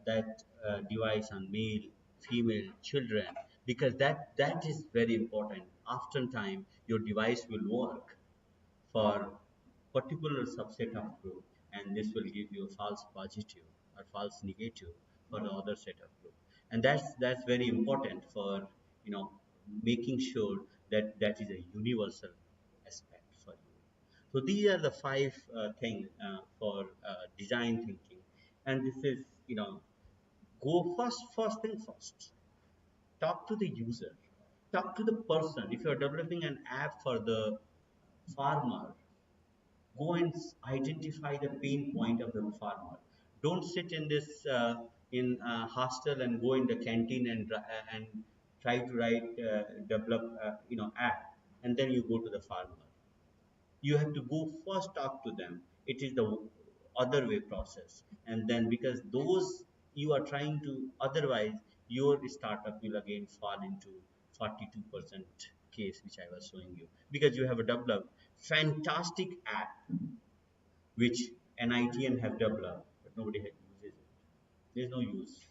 that device on male, female, children, because that is very important. Oftentimes, your device will work for particular subset of group, and this will give you a false positive or false negative for the other set of group. And that's very important for making sure that that is a universal aspect for you. So these are the five things for design thinking. And this is, go first thing first. Talk to the user, talk to the person. If you are developing an app for the farmer, go and identify the pain point of the farmer. Don't sit in this in hostel and go in the canteen and try to develop app, and then you go to the farmer. You have to go first, talk to them. It is the other way process. And then, because those you are trying to, otherwise your startup will again fall into 42% case which I was showing you, because you have a developed fantastic app which NITN have developed, but nobody uses it. There's no use.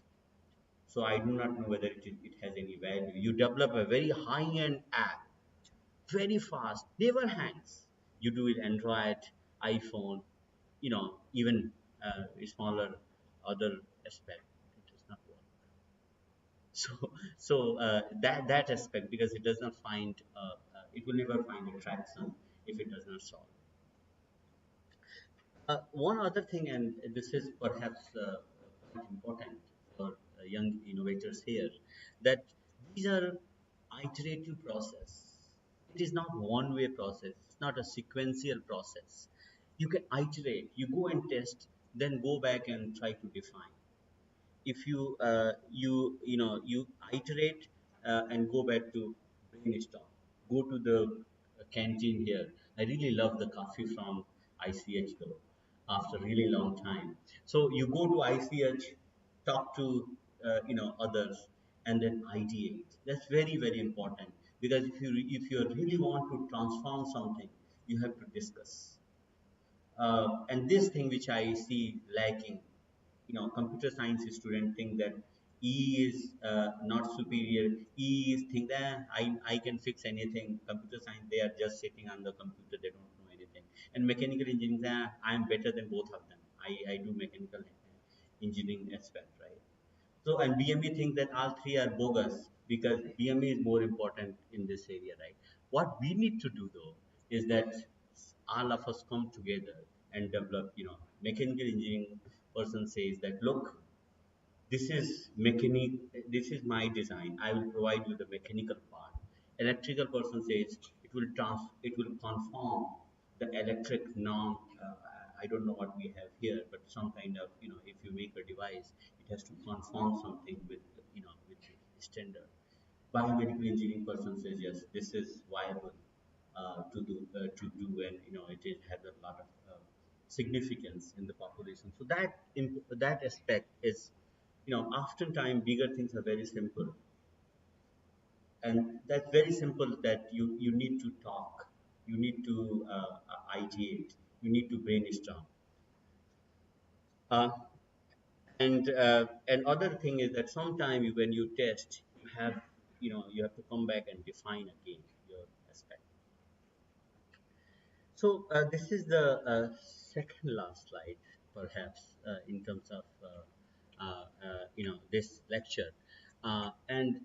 So I do not know whether it has any value. You develop a very high-end app, very fast, never hangs. You do it Android, iPhone, even smaller other aspect, it does not work. So, that aspect, because it does not find, it will never find a traction if it does not solve. One other thing, and this is perhaps quite important for young innovators here, that these are iterative process. It is not one-way process. It's not a sequential process. You can iterate. You go and test, then go back and try to define. If you iterate and go back to brainstorm, go to the canteen here. I really love the coffee from ICH though, after a really long time. So you go to ICH, talk to others, and then ideate. That's very, very important, because if you really want to transform something, you have to discuss. And this thing which I see lacking, computer science students think that E is not superior. E is think that I can fix anything. Computer science, they are just sitting on the computer, they don't know anything. And mechanical engineering, I am better than both of them. I do mechanical engineering aspect, right? So, and BME think that all three are bogus, because BME is more important in this area, right? What we need to do though is that all of us come together and develop, mechanical engineering person says that, look, this is mechanic, this is my design, I will provide you the mechanical part. Electrical person says it will conform the electric norm. I don't know what we have here, but some kind of, if you make a device, it has to conform something with, with standard. Biomedical engineering person says yes, this is viable to do, and has a lot of significance in the population. So that aspect is, oftentimes bigger things are very simple, and that's very simple, that you need to talk, you need to ideate, you need to brainstorm. Uh, and other thing is that sometimes when you test, you have to come back and define again your aspect. So this is the second last slide, perhaps, in terms of this lecture, and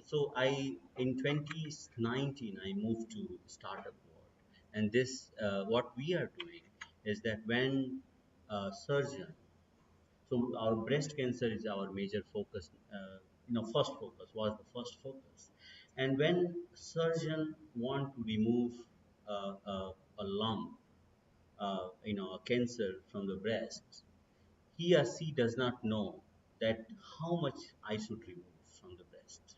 so I in 2019 I moved to startup world, and this what we are doing is that when a surgeon, so our breast cancer is our major focus. First focus was the first focus, and when surgeon want to remove a lump, a cancer from the breast, he or she does not know that how much I should remove from the breast.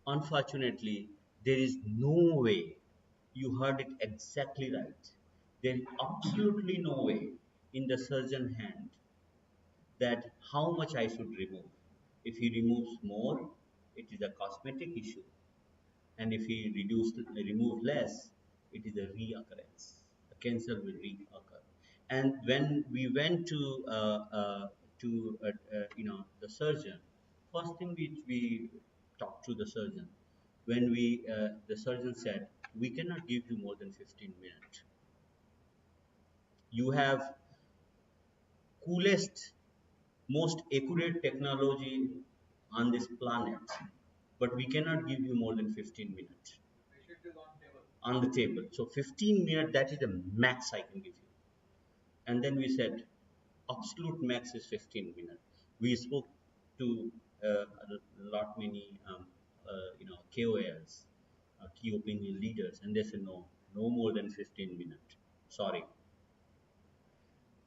Unfortunately, there is no way. You heard it exactly right. There is absolutely no way in the surgeon hand that how much I should remove. If he removes more, it is a cosmetic issue, and if he remove less, it is a reoccurrence. The cancer will reoccur. And when we went to the surgeon, first thing we talked to the surgeon. When the surgeon said, we cannot give you more than 15 minutes. You have coolest, most accurate technology on this planet, but we cannot give you more than 15 minutes on the table. So 15 minutes, that is the max I can give you. And then we said, absolute max is 15 minutes. We spoke to a lot many KOLs, key opinion leaders, and they said no, no more than 15 minutes. Sorry.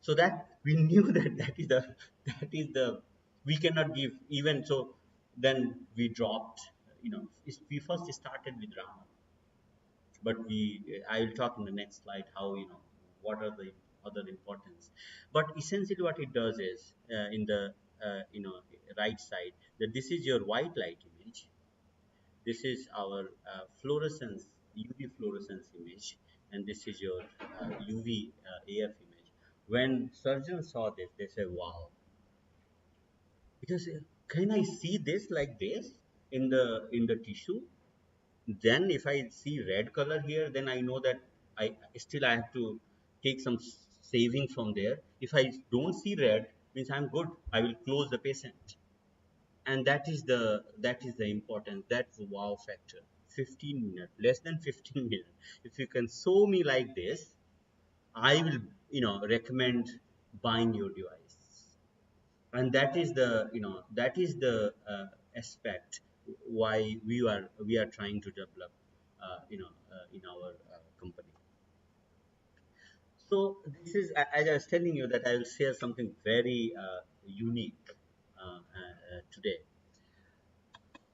So that we knew that is the we cannot give even so. Then we dropped. We first started with Rama, but I will talk in the next slide how, what are the other importance. But essentially what it does is, in the right side, that this is your white light image, this is our fluorescence, UV fluorescence image, and this is your UV AF image. When surgeons saw this, they said, "Wow!" Because can I see this like this in the tissue? Then if I see red color here, then I know that I have to take some saving from there. If I don't see red, means I'm good. I will close the patient, and that is the importance. That's the wow factor. 15 minutes, less than 15 minutes. If you can show me like this, I will recommend buying your device. And that is the aspect why we are trying to develop in our company. So this is, as I was telling you, that I will share something very unique today.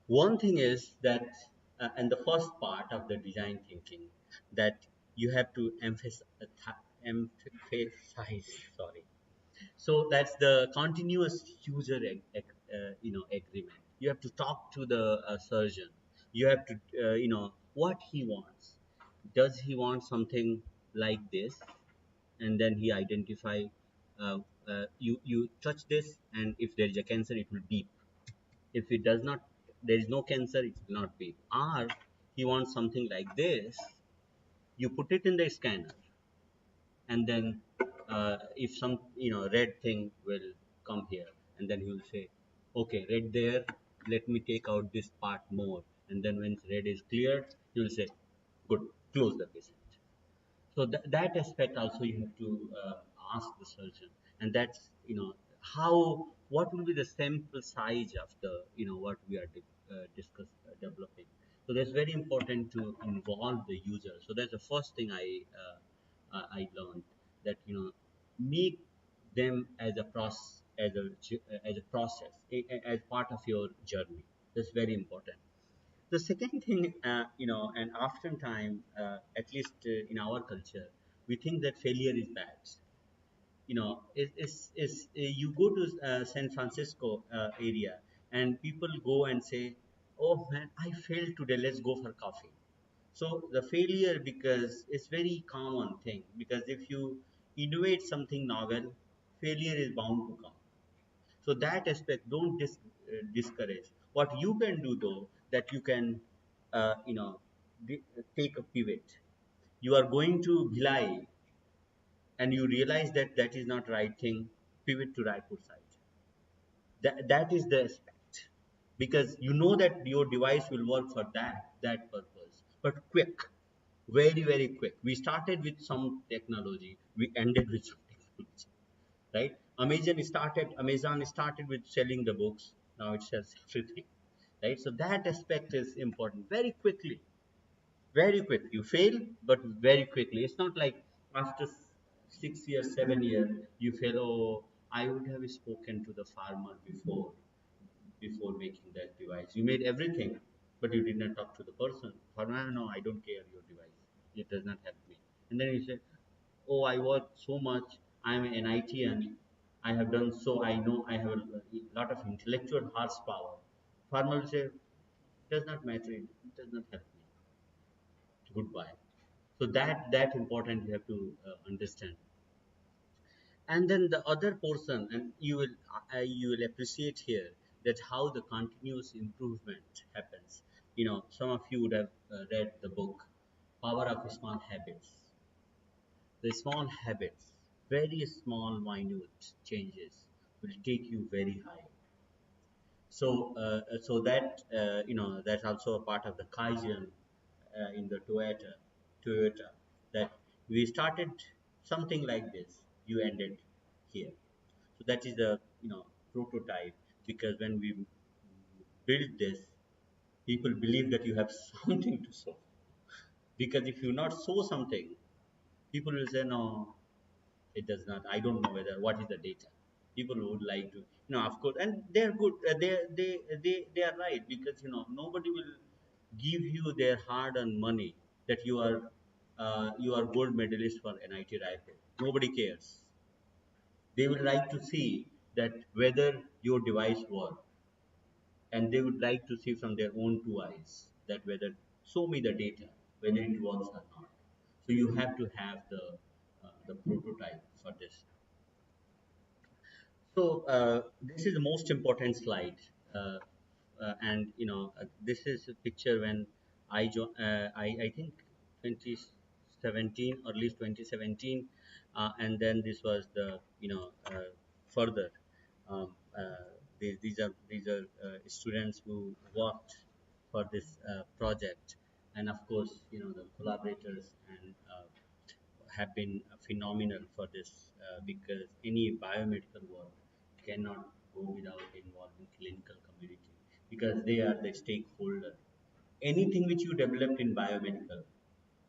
One thing is that, and the first part of the design thinking, that you have to emphasize, sorry. So that's the continuous user agreement. You have to talk to the surgeon. You have to what he wants. Does he want something like this? And then he identify. You touch this, and if there is a cancer, it will beep. If it does not, there is no cancer, it will not beep. Or he wants something like this. You put it in the scanner, and then if some red thing will come here, and then he will say, okay, red there, let me take out this part more. And then when red is cleared, he will say, good, close the patient. So that aspect also you have to ask the surgeon. And that's how, what will be the sample size of the what we are developing. So that's very important to involve the user. So that's the first thing I learned, that make them as a process, as a process, as part of your journey. That's very important. The second thing, and oftentimes, at least in our culture, we think that failure is bad. You go to San Francisco area, and people go and say, "Oh man, I failed today. Let's go for coffee." So the failure, because it's very common thing, because if you innovate something novel, failure is bound to come. So that aspect, don't discourage. What you can do though, that you can, take a pivot. You are going to Bhilai, and you realize that that is not right thing. Pivot to Raipur side. That is the aspect, because you know that your device will work for that purpose. But quick, very very quick. We started with some technology. We ended with some technology, right? Amazon started with selling the books. Now it sells everything, right? So that aspect is important. Very quickly, very quick. You fail, but very quickly. It's not like after 6 years, 7 years, you fail. Oh, I would have spoken to the farmer before making that device. You made everything, but you did not talk to the person. Farmer, no, I don't care your device. It does not help me. And then you say, oh, I work so much. I'm an ITN. I have done so. I know I have a lot of intellectual horsepower. Farmer will say, does not matter. It does not help me. Goodbye. So that important you have to understand. And then the other portion, and you will appreciate here that how the continuous improvement happens. Some of you would have read the book Power of Small Habits. The small habits, very small, minute changes will take you very high. So that's also a part of the Kaizen in the Toyota, that we started something like this, you ended here. So that is the prototype, because when we build this, people believe that you have something to show. Because if you not show something, people will say no, it does not. I don't know whether what is the data. People would like to, of course, and they're good. They are right, because nobody will give you their hard-earned money that you are gold medalist for NIT Raipur. Nobody cares. They would like to see that whether your device works, and they would like to see from their own two eyes that whether show me the data whether it works or not. So you have to have the prototype for this. So this is the most important slide, uh, and this is a picture when I think 2017 or at least 2017, and then this was the further. Um, uh, these are students who worked for this project, and of course the collaborators and have been phenomenal for this because any biomedical work cannot go without involving clinical community because they are the stakeholder. Anything which you developed in biomedical,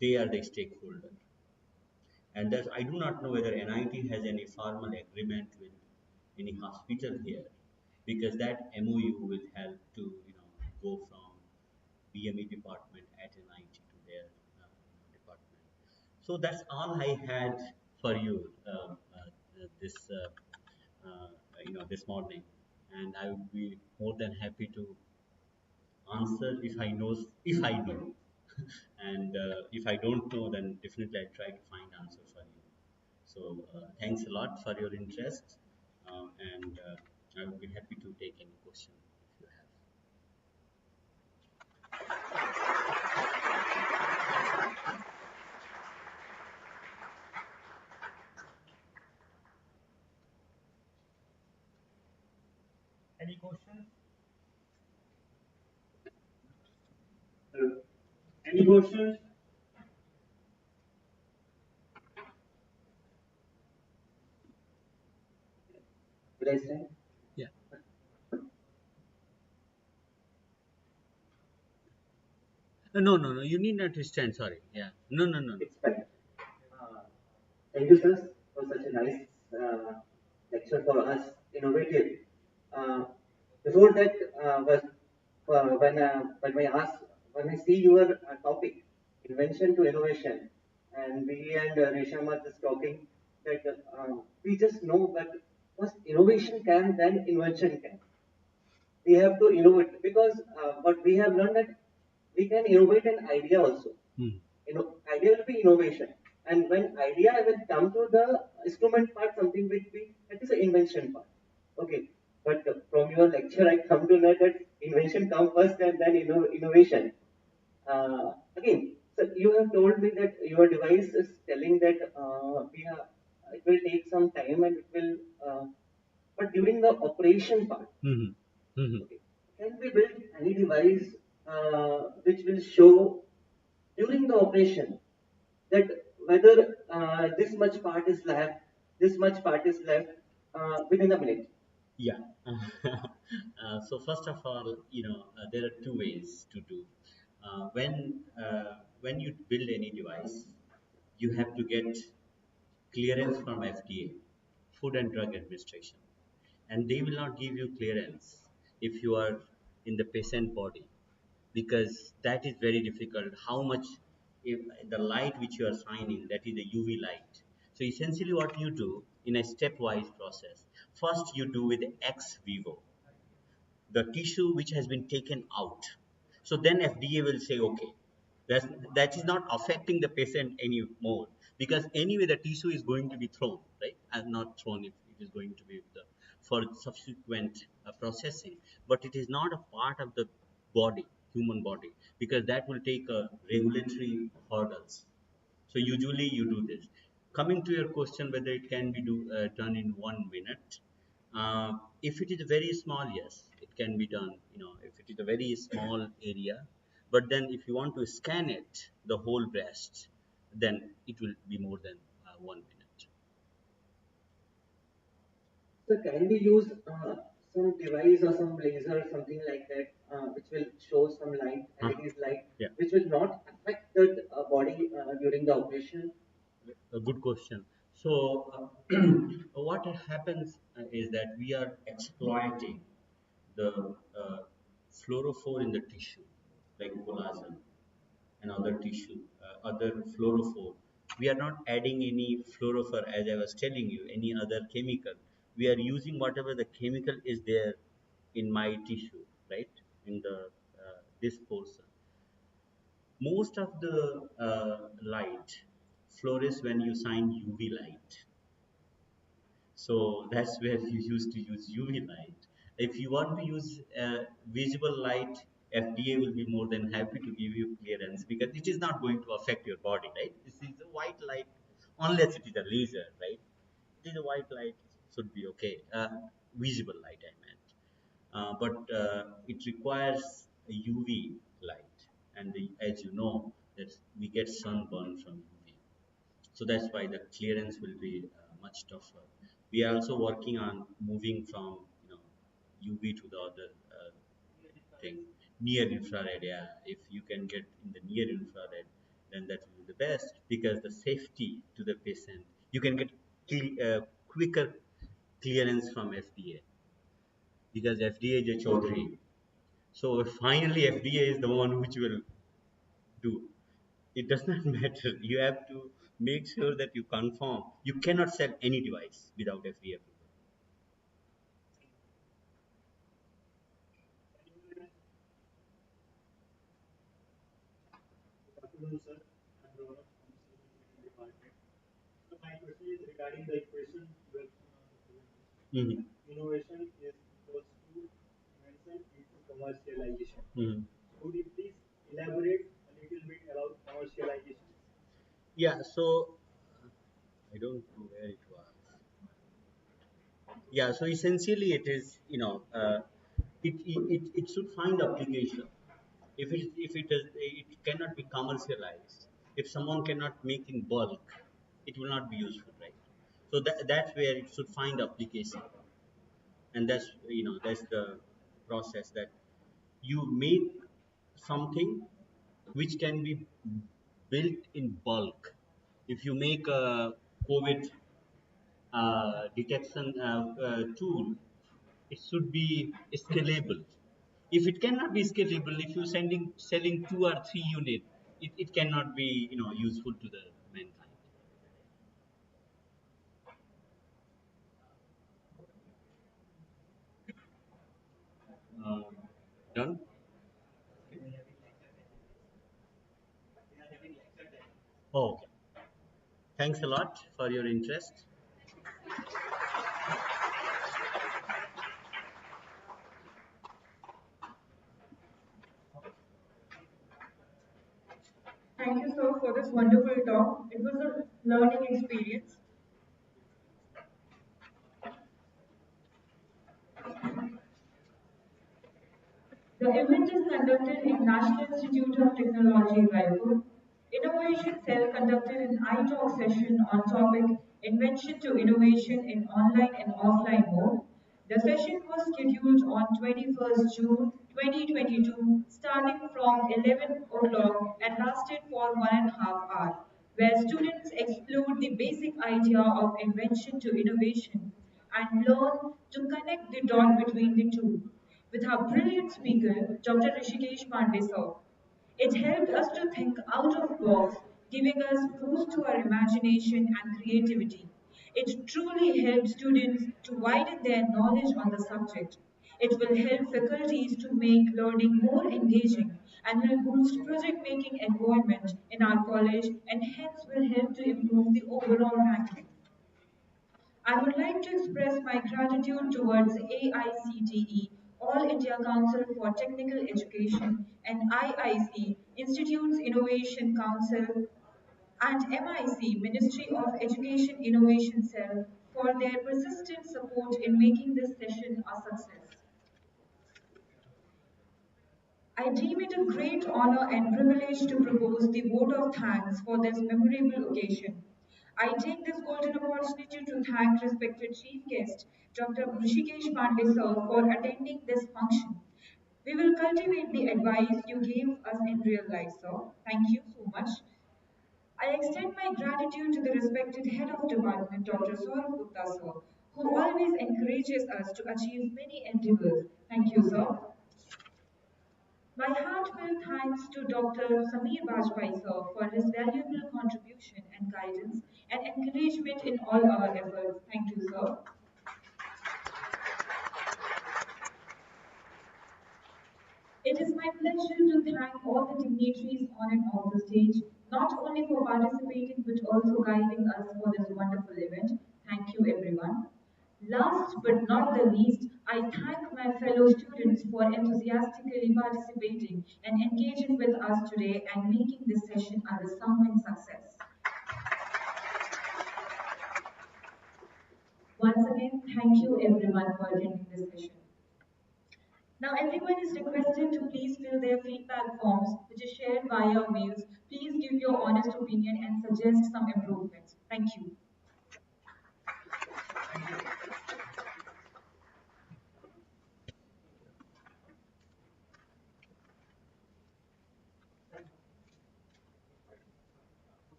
they are the stakeholder. And thus, I do not know whether NIT has any formal agreement with any hospital here because that MOU will help to go from BME department at NIT to their department. So that's all I had for you this this morning, and I would be more than happy to answer if I know, and if I don't know, then definitely I try to find answer for you. So thanks a lot for your interest, and I would be happy to take any question if you have. Any questions? Any questions? Will I say? Yeah. No, no, no. You need not to stand. Sorry. Yeah. No, no, no, no. It's fine. Uh, Thank you, sir, for such a nice lecture for us, innovative. Uh, Before that, when I see your topic, invention to innovation, and we and Resham are just talking that we just know that first innovation can, then invention can. We have to innovate because what we have learned that we can innovate an idea also. Hmm. Idea will be innovation, and when idea will come to the instrument part, something which we that is the invention part. Okay, but from your lecture, I come to know that invention come first and then innovation. Again, so you have told me that your device is telling that it will take some time and it will, but during the operation part, Hmm. Hmm. okay, can we build any device which will show during the operation that whether this much part is left, this much part is left within a minute? Yeah. So first of all, there are two ways to do. When you build any device, you have to get clearance from FDA, Food and Drug Administration, and they will not give you clearance if you are in the patient body because that is very difficult. How much if the light which you are shining, that is the UV light. So essentially, what you do in a stepwise process, first you do with ex vivo, the tissue which has been taken out. So then FDA will say, okay, that is not affecting the patient anymore because anyway the tissue is going to be thrown, right? And not thrown if it is going to be for subsequent processing, but it is not a part of the body, human body, because that will take regulatory hurdles. So usually you do this. Coming to your question whether it can be done in 1 minute, if it is very small, yes, it can be done. If it is a very small area, but then if you want to scan it, the whole breast, then it will be more than 1 minute. So can we use some device or some laser, something like that, which will show some light, Huh? LEDs light, Yeah, which will not affect the body during the operation? a good question. So, what happens is that we are exploiting the fluorophore in the tissue, like collagen and other tissue, other fluorophore. We are not adding any fluorophore, as I was telling you, any other chemical. We are using whatever the chemical is there in my tissue, right? In the this portion. Most of the light flourish when you shine UV light. So that's where you used to use UV light. If you want to use visible light, FDA will be more than happy to give you clearance because it is not going to affect your body, right? This is a white light, unless it is a laser, right? It is a white light, should be okay. Visible light, I meant. But it requires a UV light, and as you know, that we get sunburn from UV. So that's why the clearance will be much tougher. We are also working on moving from UV to the other thing, near infrared. Yeah, if you can get in the near infrared, then that will be the best because the safety to the patient, you can get quicker clearance from FDA because FDA is a Chaudhary. So finally, FDA is the one which will do. It does not matter. You have to make sure that you confirm. You cannot sell any device without FDA approval. Good afternoon, sir. I'm Gaurav from Civil Engineering Department. So my question is regarding the equation you have shown on the presentation. Mhm. Innovation is equals to invention into commercialization. Mhm. So would you please elaborate a little bit about commercialization? Yeah, so I don't know where it was. Yeah, so essentially it is, it should find application. If it cannot be commercialized, if someone cannot make in bulk, it will not be useful, right? So that's where it should find application, and that's the process that you make something which can be built in bulk. If you make a COVID detection tool, it should be scalable. If it cannot be scalable, if you're selling 2 or 3 units, it cannot be useful to the mankind. Um, Done? Oh, okay. Thanks a lot for your interest. Thank you, sir, for this wonderful talk. It was a learning experience. The event is conducted in National Institute of Technology, Raipur. Innovation Cell conducted an iTalk session on topic Invention to Innovation in Online and Offline Mode. The session was scheduled on 21st June 2022, starting from 11 o'clock and lasted for 1.5 hours, where students explored the basic idea of invention to innovation and learn to connect the dot between the two with our brilliant speaker, Dr. Rishikesh Pandey sir. It helped us to think out of box, giving us boost to our imagination and creativity. It truly helps students to widen their knowledge on the subject. It will help faculties to make learning more engaging and will boost project making environment in our college and hence will help to improve the overall ranking. I would like to express my gratitude towards AICTE, All India Council for Technical Education, and IIC, Institutes Innovation Council, and MIC, Ministry of Education Innovation Cell, for their persistent support in making this session a success. I deem it a great honor and privilege to propose the vote of thanks for this memorable occasion. I take this golden opportunity to thank respected chief guest, Dr. Rishikesh Pandey sir, for attending this function. We will cultivate the advice you gave us in real life, sir. Thank you so much. I extend my gratitude to the respected head of department, Dr. Saurabh Gupta sir, who always encourages us to achieve many endeavors. Thank you, sir. My heartfelt thanks to Dr. Samir Bajpai sir for his valuable contribution and guidance and encouragement in all our efforts. Thank you, sir. It is my pleasure to thank all the dignitaries on and off the stage. not only for participating but also guiding us for this wonderful event. Thank you, everyone. Last but not the least, I thank my fellow students for enthusiastically participating and engaging with us today and making this session a resounding success. Once again, thank you everyone for attending this session. Now everyone is requested to please fill their feedback forms, which is shared via mails. Please give your honest opinion and suggest some improvements. Thank you.